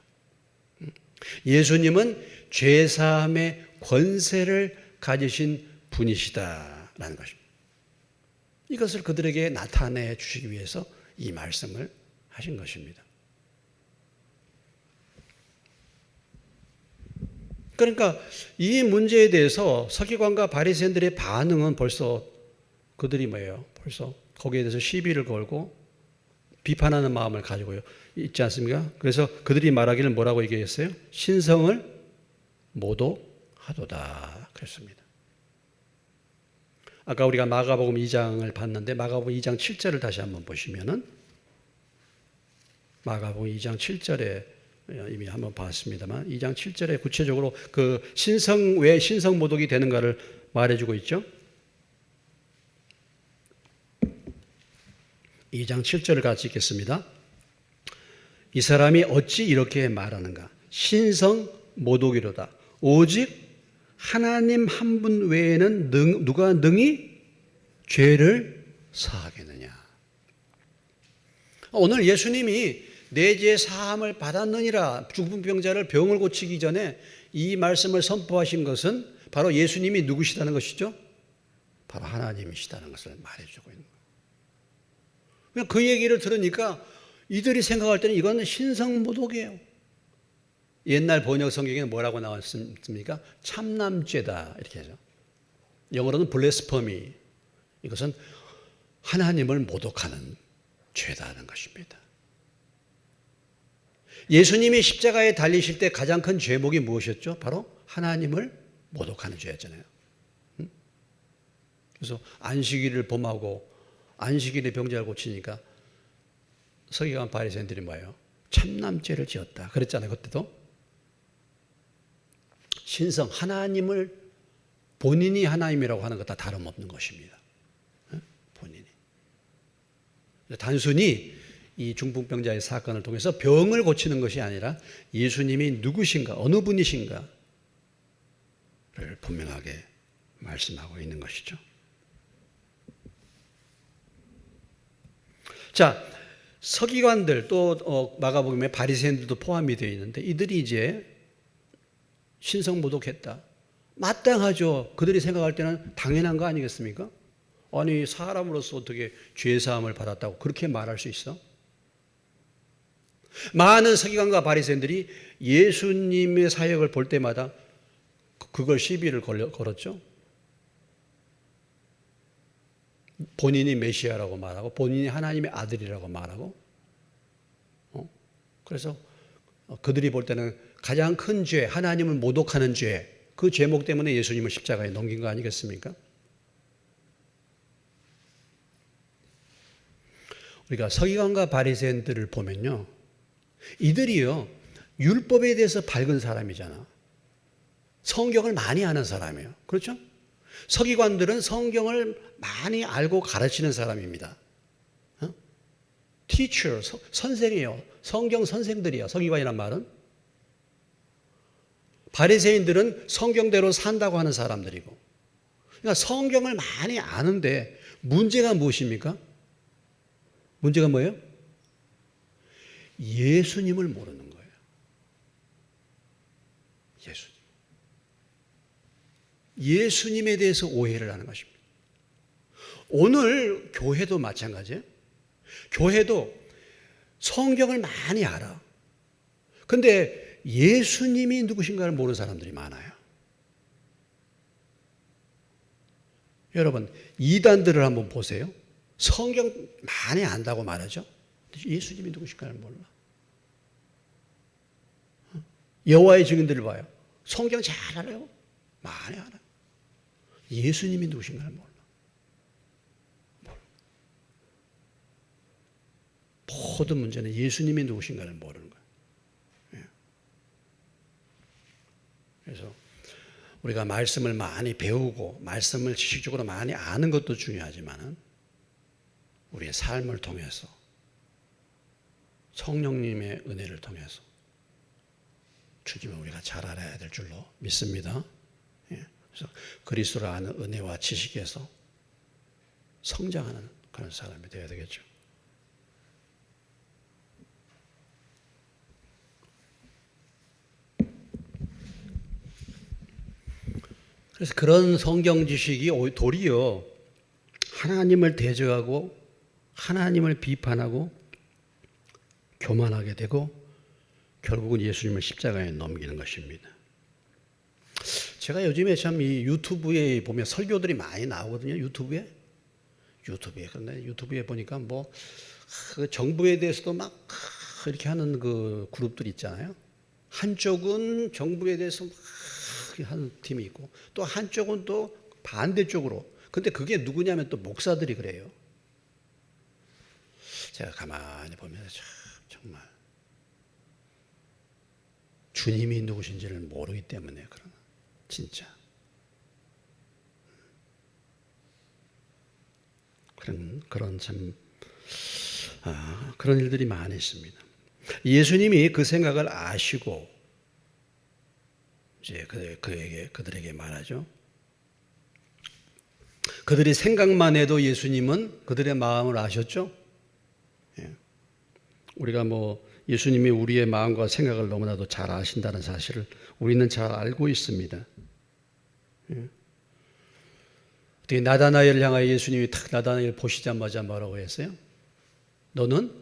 예수님은 죄 사함의 권세를 가지신 분이시다라는 것입니다. 이것을 그들에게 나타내 주시기 위해서 이 말씀을 하신 것입니다. 그러니까 이 문제에 대해서 서기관과 바리새인들의 반응은 벌써 그들이 뭐예요? 벌써 거기에 대해서 시비를 걸고 비판하는 마음을 가지고 있지 않습니까? 그래서 그들이 말하기를 뭐라고 얘기했어요? 신성을 모독하도다 그랬습니다. 아까 우리가 마가복음 2장을 봤는데 마가복음 2장 7절을 다시 한번 보시면은 마가복음 2장 7절에 이미 한번 봤습니다만 2장 7절에 구체적으로 그 왜 신성 모독이 되는가를 말해주고 있죠. 2장 7절을 같이 읽겠습니다. 이 사람이 어찌 이렇게 말하는가? 신성 모독이로다. 오직 하나님 한 분 외에는 누가 능히 죄를 사하겠느냐. 오늘 예수님이 내 죄 사함을 받았느니라 중풍병자를 병을 고치기 전에 이 말씀을 선포하신 것은 바로 예수님이 누구시다는 것이죠. 바로 하나님이시다는 것을 말해주고 있는 거예요. 그 얘기를 들으니까 이들이 생각할 때는 이건 신성모독이에요. 옛날 번역 성경에는 뭐라고 나왔습니까? 참남죄다 이렇게 하죠. 영어로는 블레스퍼미. 이것은 하나님을 모독하는 죄다는 것입니다. 예수님이 십자가에 달리실 때 가장 큰 죄목이 무엇이었죠? 바로 하나님을 모독하는 죄였잖아요. 그래서 안식일을 범하고 안식일에 병자를 고치니까 서기관 바리새인들이 뭐예요? 참남죄를 지었다 그랬잖아요. 그때도 신성 하나님을 본인이 하나님이라고 하는 것 다 다름없는 것입니다. 본인이 단순히 이 중풍병자의 사건을 통해서 병을 고치는 것이 아니라 예수님이 누구신가 어느 분이신가를 분명하게 말씀하고 있는 것이죠. 자, 서기관들 또 마가복음에 바리새인들도 포함이 되어 있는데 이들이 이제 신성 모독했다. 마땅하죠. 그들이 생각할 때는 당연한 거 아니겠습니까? 아니 사람으로서 어떻게 죄사함을 받았다고 그렇게 말할 수 있어? 많은 서기관과 바리새인들이 예수님의 사역을 볼 때마다 그걸 시비를 걸었죠. 본인이 메시아라고 말하고 본인이 하나님의 아들이라고 말하고 그래서 그들이 볼 때는 가장 큰 죄, 하나님을 모독하는 죄, 그 제목 때문에 예수님을 십자가에 넘긴 거 아니겠습니까? 우리가 서기관과 바리새인들을 보면요, 이들이요 율법에 대해서 밝은 사람이잖아. 성경을 많이 아는 사람이에요. 그렇죠? 서기관들은 성경을 많이 알고 가르치는 사람입니다. teacher, 선생이에요. 성경 선생들이에요. 서기관이란 말은. 바리새인들은 성경대로 산다고 하는 사람들이고. 그러니까 성경을 많이 아는데 문제가 무엇입니까? 문제가 뭐예요? 예수님을 모르는 거예요. 예수님. 예수님에 대해서 오해를 하는 것입니다. 오늘 교회도 마찬가지예요. 교회도 성경을 많이 알아. 근데 예수님이 누구신가를 모르는 사람들이 많아요. 여러분, 이단들을 한번 보세요. 성경 많이 안다고 말하죠. 예수님이 누구신가를 몰라. 여호와의 증인들을 봐요. 성경 잘 알아요. 많이 알아요. 예수님이 누구신가를 몰라. 모든 문제는 예수님이 누구신가를 모르는 거예요. 그래서 우리가 말씀을 많이 배우고 말씀을 지식적으로 많이 아는 것도 중요하지만 우리의 삶을 통해서 성령님의 은혜를 통해서 주님을 우리가 잘 알아야 될 줄로 믿습니다. 그래서 그리스도를 아는 은혜와 지식에서 성장하는 그런 사람이 되어야 되겠죠. 그래서 그런 성경 지식이 도리어 하나님을 대적하고 하나님을 비판하고 교만하게 되고 결국은 예수님을 십자가에 넘기는 것입니다. 제가 요즘에 참 이 유튜브에 보면 설교들이 많이 나오거든요. 유튜브에. 그런데 유튜브에 보니까 뭐 그 정부에 대해서도 막 이렇게 하는 그 그룹들이 있잖아요. 한쪽은 정부에 대해서 막 하는 팀이 있고 또 한쪽은 또 반대쪽으로. 근데 그게 누구냐면 또 목사들이 그래요. 제가 가만히 보면 정말 주님이 누구신지를 모르기 때문에 그러나 진짜 그런 참 그런 일들이 많이 있습니다. 예수님이 그 생각을 아시고 이제 그들에게 말하죠. 그들이 생각만 해도 예수님은 그들의 마음을 아셨죠. 우리가 뭐 예수님이 우리의 마음과 생각을 너무나도 잘 아신다는 사실을 우리는 잘 알고 있습니다. 어떻게 나다나엘을 향하여 예수님이 탁 나다나엘 보시자마자 뭐라고 했어요? 너는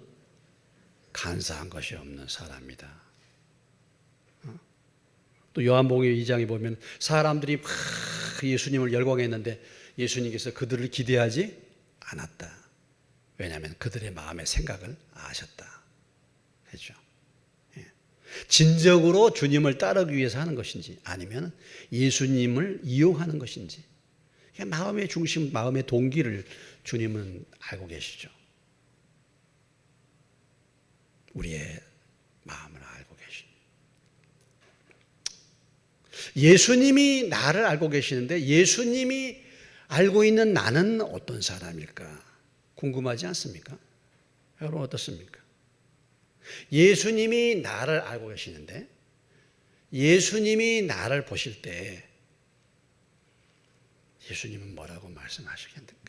간사한 것이 없는 사람이다. 또 요한복음 2장에 보면 사람들이 막 예수님을 열광했는데 예수님께서 그들을 기대하지 않았다. 왜냐하면 그들의 마음의 생각을 아셨다. 그렇죠? 진정으로 주님을 따르기 위해서 하는 것인지 아니면 예수님을 이용하는 것인지 마음의 중심, 마음의 동기를 주님은 알고 계시죠. 우리의 마음을 알고 계십니다. 예수님이 나를 알고 계시는데 예수님이 알고 있는 나는 어떤 사람일까? 궁금하지 않습니까? 여러분 어떻습니까? 예수님이 나를 알고 계시는데 예수님이 나를 보실 때 예수님은 뭐라고 말씀하시겠는가?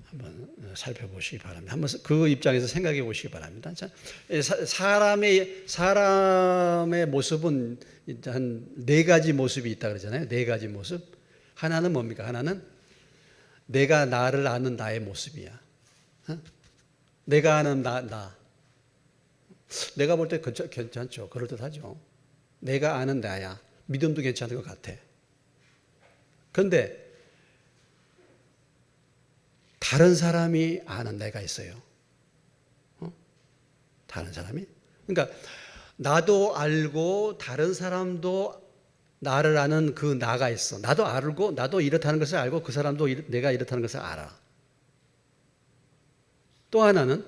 한번 살펴보시기 바랍니다. 한번 그 입장에서 생각해 보시기 바랍니다. 사람의 모습은 한 네 가지 모습이 있다 그러잖아요. 네 가지 모습. 하나는 뭡니까? 하나는 내가 나를 아는 나의 모습이야. 내가 아는 나. 내가 볼 때 괜찮죠. 그럴듯하죠. 내가 아는 나야. 믿음도 괜찮은 것 같아. 그런데 다른 사람이 아는 내가 있어요. 다른 사람이? 그러니까 나도 알고 다른 사람도 나를 아는 그 나가 있어. 나도 알고 나도 이렇다는 것을 알고 그 사람도 내가 이렇다는 것을 알아. 또 하나는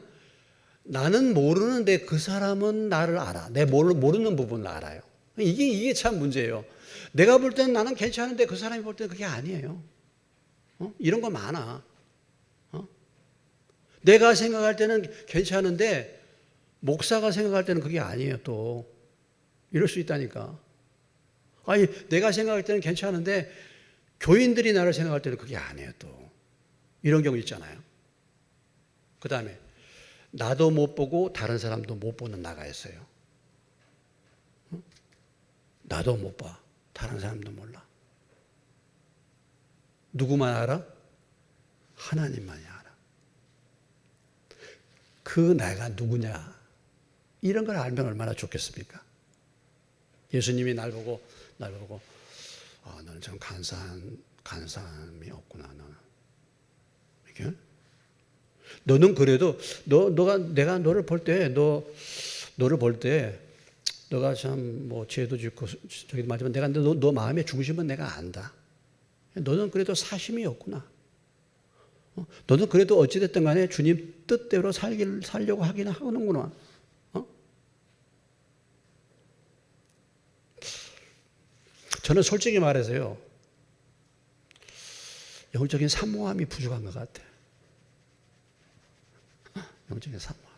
나는 모르는데 그 사람은 나를 알아. 내 모르는 부분을 알아요. 이게 참 문제예요. 내가 볼 때는 나는 괜찮은데 그 사람이 볼 때는 그게 아니에요. 이런 거 많아. 내가 생각할 때는 괜찮은데 목사가 생각할 때는 그게 아니에요. 또 이럴 수 있다니까. 아니 내가 생각할 때는 괜찮은데 교인들이 나를 생각할 때는 그게 아니에요. 또 이런 경우 있잖아요. 그 다음에 나도 못 보고 다른 사람도 못 보는 나가 있어요. 나도 못 봐. 다른 사람도 몰라. 누구만 알아? 하나님만이 알아. 그 내가 누구냐? 이런 걸 알면 얼마나 좋겠습니까? 예수님이 날 보고 너는 참 간사함이 없구나. 너는 이렇게 너는 그래도 내가 너를 볼 때 너가 참 뭐 죄도 짓고 저기도 말지만 내가 너 마음의 중심은 내가 안다. 너는 그래도 사심이 없구나. 너는 그래도 어찌됐든 간에 주님 뜻대로 살려고 하기는 하는구나. 저는 솔직히 말해서요, 영적인 사모함이 부족한 것 같아요. 영적인 사모함.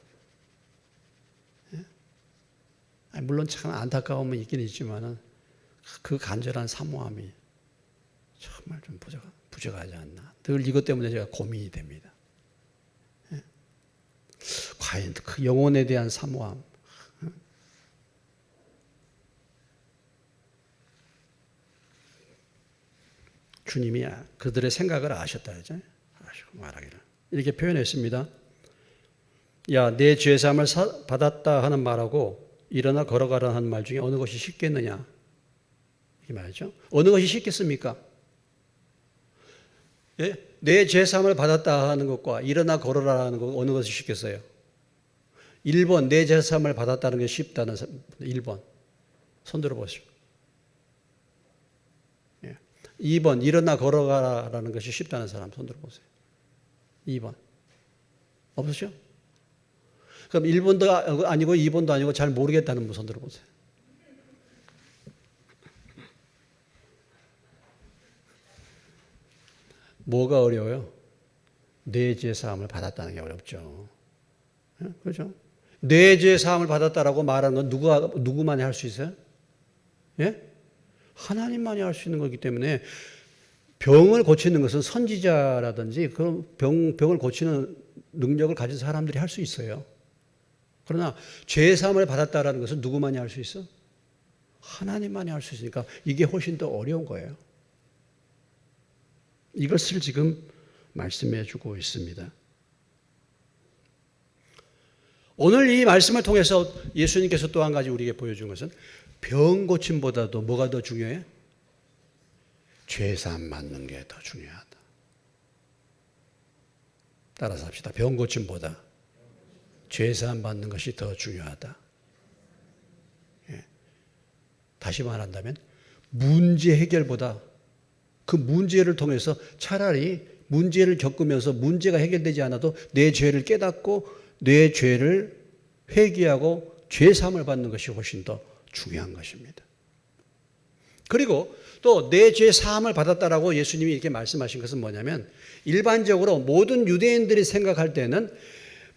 예? 물론 참 안타까움은 있긴 있지만은 그 간절한 사모함이 정말 좀 부족하지 않나. 늘 이것 때문에 제가 고민이 됩니다. 예? 과연 그 영혼에 대한 사모함. 주님이 그들의 생각을 아셨다 하죠. 아시고 말하기를. 이렇게 표현했습니다. 야, 내 죄사함을 받았다 하는 말하고 일어나 걸어가라 하는 말 중에 어느 것이 쉽겠느냐? 이렇게 말이죠. 어느 것이 쉽겠습니까? 예? 내 죄사함을 받았다 하는 것과 일어나 걸어라 하는 것 어느 것이 쉽겠어요? 1번 내 죄사함을 받았다는 게 쉽다는 1번. 손 들어보시죠. 2번 일어나 걸어가라는 것이 쉽다는 사람 손 들어보세요. 2번. 없으시죠? 그럼 1번도 아니고 2번도 아니고 잘 모르겠다는 분 손 들어보세요. 뭐가 어려워요? 내 죄 사함을 받았다는 게 어렵죠. 그렇죠? 내 죄 사함을 받았다라고 말하는 건 누구만이 할 수 있어요? 예? 하나님만이 할 수 있는 거기 때문에 병을 고치는 것은 선지자라든지 그런 병을 고치는 능력을 가진 사람들이 할 수 있어요. 그러나 죄 사함을 받았다라는 것은 누구만이 할 수 있어? 하나님만이 할 수 있으니까 이게 훨씬 더 어려운 거예요. 이것을 지금 말씀해 주고 있습니다. 오늘 이 말씀을 통해서 예수님께서 또 한 가지 우리에게 보여준 것은 병 고침보다도 뭐가 더 중요해? 죄사함 받는 게 더 중요하다. 따라서 합시다. 병 고침보다 죄사함 받는 것이 더 중요하다. 예. 다시 말한다면 문제 해결보다 그 문제를 통해서 차라리 문제를 겪으면서 문제가 해결되지 않아도 내 죄를 깨닫고 내 죄를 회개하고 죄사함을 받는 것이 훨씬 더 중요한 것입니다. 그리고 또 내 죄 사함을 받았다라고 예수님이 이렇게 말씀하신 것은 뭐냐면 일반적으로 모든 유대인들이 생각할 때는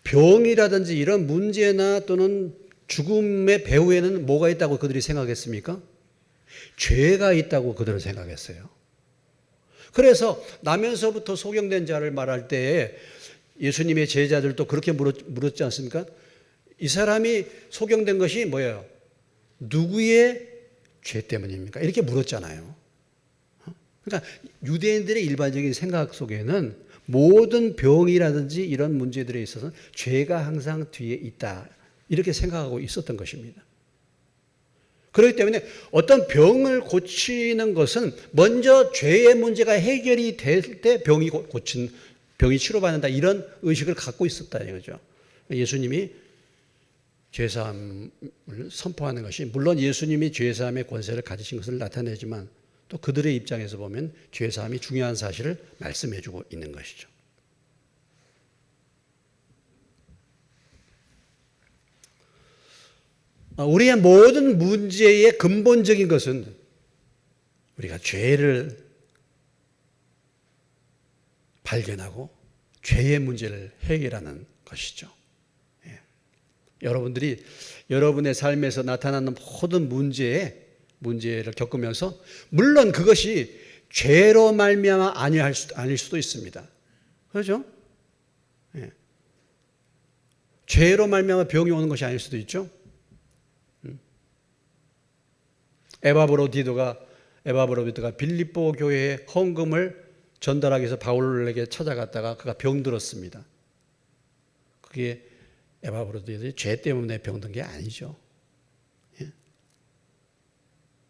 병이라든지 이런 문제나 또는 죽음의 배후에는 뭐가 있다고 그들이 생각했습니까? 죄가 있다고 그들은 생각했어요. 그래서 나면서부터 소경된 자를 말할 때에 예수님의 제자들도 그렇게 물었지 않습니까? 이 사람이 소경된 것이 뭐예요? 누구의 죄 때문입니까? 이렇게 물었잖아요. 그러니까 유대인들의 일반적인 생각 속에는 모든 병이라든지 이런 문제들에 있어서 죄가 항상 뒤에 있다, 이렇게 생각하고 있었던 것입니다. 그렇기 때문에 어떤 병을 고치는 것은 먼저 죄의 문제가 해결이 될 때 병이 치료받는다, 이런 의식을 갖고 있었다 이거죠. 예수님이 죄사함을 선포하는 것이, 물론 예수님이 죄사함의 권세를 가지신 것을 나타내지만 또 그들의 입장에서 보면 죄사함이 중요한 사실을 말씀해 주고 있는 것이죠. 우리의 모든 문제의 근본적인 것은 우리가 죄를 발견하고 죄의 문제를 해결하는 것이죠. 여러분들이 여러분의 삶에서 나타나는 모든 문제를 겪으면서, 물론 그것이 죄로 말미암아 아닐 수도 있습니다. 그렇죠? 죄로 말미암아 병이 오는 것이 아닐 수도 있죠. 에바브로디도가 빌립보 교회에 헌금을 전달하기 위해서 바울에게 찾아갔다가 그가 병들었습니다. 그게 에바브로디도의 죄 때문에 병든 게 아니죠.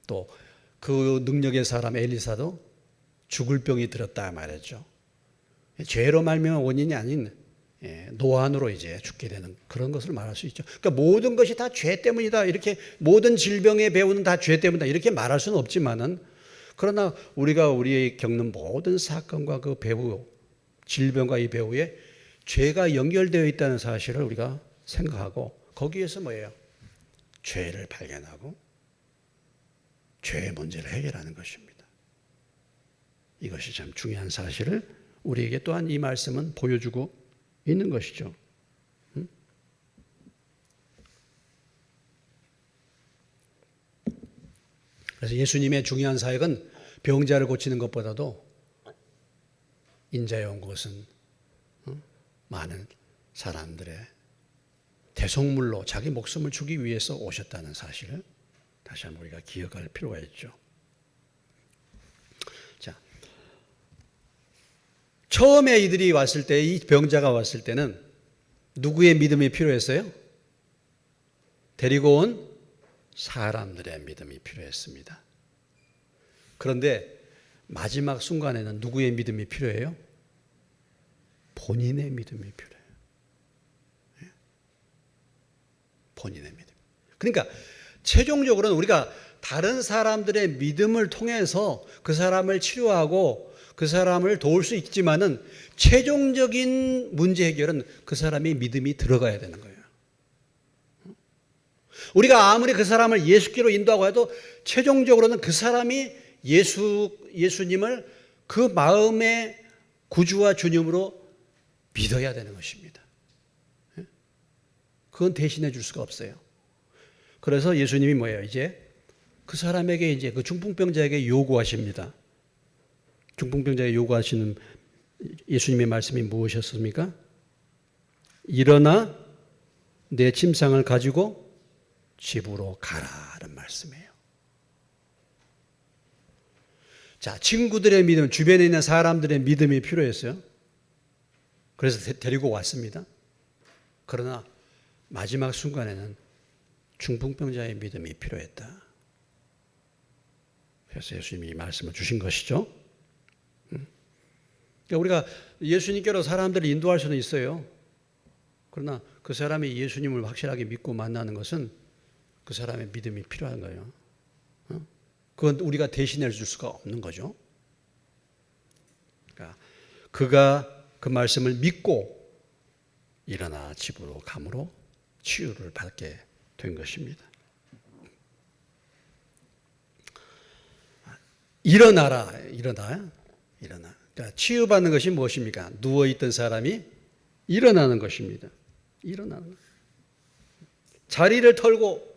또 그 능력의 사람 엘리사도 죽을 병이 들었다 말했죠. 죄로 말미암은 원인이 아닌 노안으로 이제 죽게 되는 그런 것을 말할 수 있죠. 그러니까 모든 것이 다 죄 때문이다, 이렇게 모든 질병의 배후는 다 죄 때문이다, 이렇게 말할 수는 없지만은, 그러나 우리가 겪는 모든 사건과 그 배후, 질병과 이 배후에 죄가 연결되어 있다는 사실을 우리가 생각하고, 거기에서 뭐예요? 죄를 발견하고 죄의 문제를 해결하는 것입니다. 이것이 참 중요한 사실을 우리에게 또한 이 말씀은 보여주고 있는 것이죠. 그래서 예수님의 중요한 사역은 병자를 고치는 것보다도 인자에 온 것은 많은 사람들의 대속물로 자기 목숨을 주기 위해서 오셨다는 사실을 다시 한번 우리가 기억할 필요가 있죠. 자, 처음에 이들이 왔을 때, 이 병자가 왔을 때는 누구의 믿음이 필요했어요? 데리고 온 사람들의 믿음이 필요했습니다. 그런데 마지막 순간에는 누구의 믿음이 필요해요? 본인의 믿음이 필요해요. 본인의 믿음. 그러니까 최종적으로는 우리가 다른 사람들의 믿음을 통해서 그 사람을 치료하고 그 사람을 도울 수 있지만은, 최종적인 문제 해결은 그 사람의 믿음이 들어가야 되는 거예요. 우리가 아무리 그 사람을 예수께로 인도하고 해도 최종적으로는 그 사람이 예수님을 그 마음의 구주와 주님으로 믿어야 되는 것입니다. 그건 대신해 줄 수가 없어요. 그래서 예수님이 뭐예요? 이제 그 사람에게, 이제 그 중풍병자에게 요구하십니다. 중풍병자에게 요구하시는 예수님의 말씀이 무엇이었습니까? 일어나 내 침상을 가지고 집으로 가라는 말씀이에요. 자, 친구들의 믿음, 주변에 있는 사람들의 믿음이 필요했어요. 그래서 데리고 왔습니다. 그러나 마지막 순간에는 중풍병자의 믿음이 필요했다. 그래서 예수님이 이 말씀을 주신 것이죠. 그러니까 우리가 예수님께로 사람들을 인도할 수는 있어요. 그러나 그 사람이 예수님을 확실하게 믿고 만나는 것은 그 사람의 믿음이 필요한 거예요. 그건 우리가 대신해 줄 수가 없는 거죠. 그러니까 그가 그 말씀을 믿고 일어나 집으로 감으로 치유를 받게 된 것입니다. 일어나. 그러니까 치유받는 것이 무엇입니까? 누워있던 사람이 일어나는 것입니다. 일어나는 것. 자리를 털고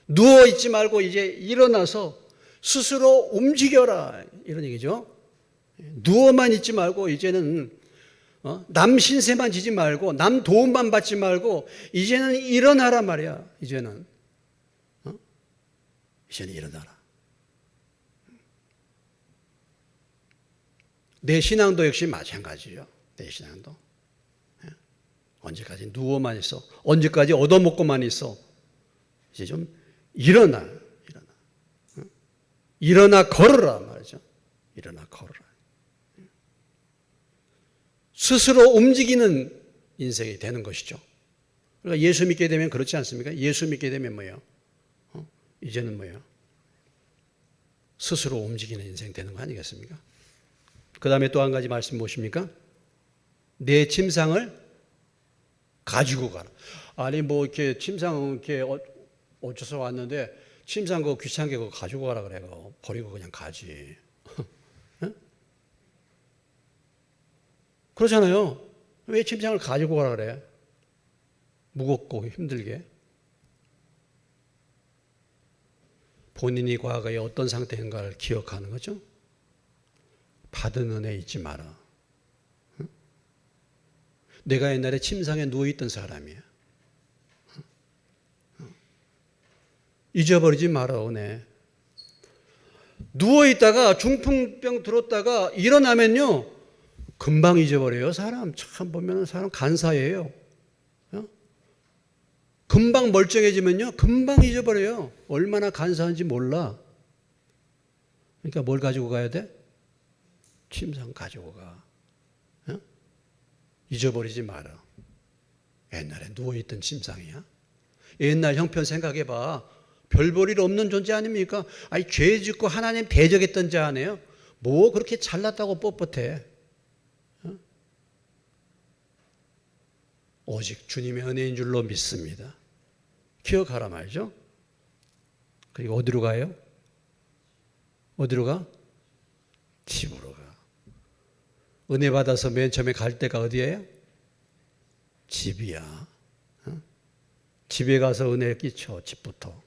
누워있지 말고 이제 일어나서 스스로 움직여라, 이런 얘기죠. 누워만 있지 말고 이제는 남 신세만 지지 말고 남 도움만 받지 말고 이제는 일어나라 말이야. 이제는 일어나라. 내 신앙도 역시 마찬가지죠. 내 신앙도 언제까지 누워만 있어? 언제까지 얻어먹고만 있어? 이제 좀 일어나 걸어라 말이죠. 일어나 걸어라. 스스로 움직이는 인생이 되는 것이죠. 그러니까 예수 믿게 되면 그렇지 않습니까? 예수 믿게 되면 뭐예요? 이제는 뭐예요? 스스로 움직이는 인생 되는 거 아니겠습니까? 그 다음에 또 한 가지 말씀 무엇입니까? 내 침상을 가지고 가라. 아니 뭐 이렇게 침상 이렇게 어째서 왔는데 침상 그거 귀찮게 그거 가지고 가라 그래. 버리고 그냥 가지. 그러잖아요. 왜 침상을 가지고 가라 그래? 무겁고 힘들게. 본인이 과거에 어떤 상태인가를 기억하는 거죠. 받은 은혜 잊지 마라. 내가 옛날에 침상에 누워있던 사람이야. 잊어버리지 마라 은혜. 누워있다가 중풍병 들었다가 일어나면요 금방 잊어버려요. 사람 참 보면 사람 간사해요. 금방 멀쩡해지면요 금방 잊어버려요. 얼마나 간사한지 몰라. 그러니까 뭘 가지고 가야 돼? 침상 가지고 가. 잊어버리지 마라. 옛날에 누워있던 침상이야. 옛날 형편 생각해봐. 별 볼 일 없는 존재 아닙니까? 아니 죄 짓고 하나님 대적했던 자 아니에요? 뭐 그렇게 잘났다고 뻣뻣해. 오직 주님의 은혜인 줄로 믿습니다. 기억하라 말이죠. 그리고 어디로 가요? 어디로 가? 집으로 가. 은혜 받아서 맨 처음에 갈 때가 어디예요? 집이야. 집에 가서 은혜를 끼쳐. 집부터.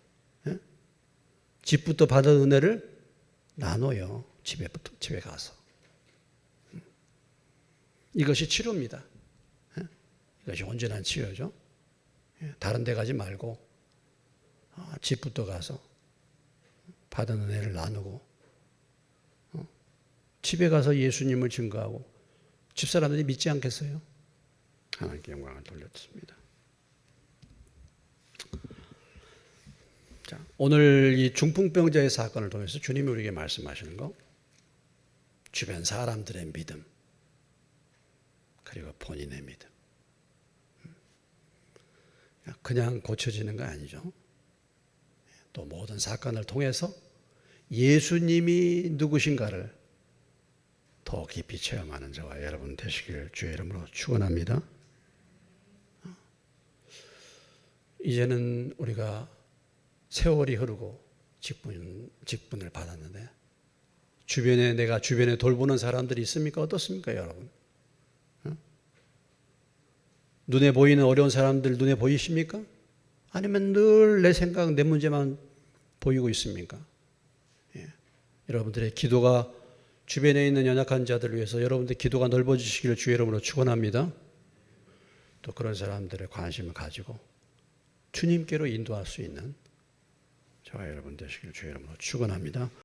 집부터 받은 은혜를 나눠요. 집에 가서. 이것이 치료입니다. 이것이 온전한 치료죠. 다른 데 가지 말고 집부터 가서 받은 은혜를 나누고 집에 가서 예수님을 증거하고 집사람들이 믿지 않겠어요? 하나님께 영광을 돌렸습니다. 자, 오늘 이 중풍병자의 사건을 통해서 주님이 우리에게 말씀하시는 거, 주변 사람들의 믿음, 그리고 본인의 믿음. 그냥 고쳐지는 거 아니죠. 또 모든 사건을 통해서 예수님이 누구신가를 더 깊이 체험하는 저와 여러분 되시길 주의 이름으로 축원합니다. 이제는 우리가 세월이 흐르고 직분을 받았는데 내가 주변에 돌보는 사람들이 있습니까? 어떻습니까, 여러분? 눈에 보이는 어려운 사람들 눈에 보이십니까? 아니면 늘 내 생각, 내 문제만 보이고 있습니까? 여러분들의 기도가 주변에 있는 연약한 자들을 위해서 여러분들의 기도가 넓어지시기를 주의 이름으로 축원합니다. 또 그런 사람들의 관심을 가지고 주님께로 인도할 수 있는 저와 여러분 되시기를 주의 이름으로 축원합니다.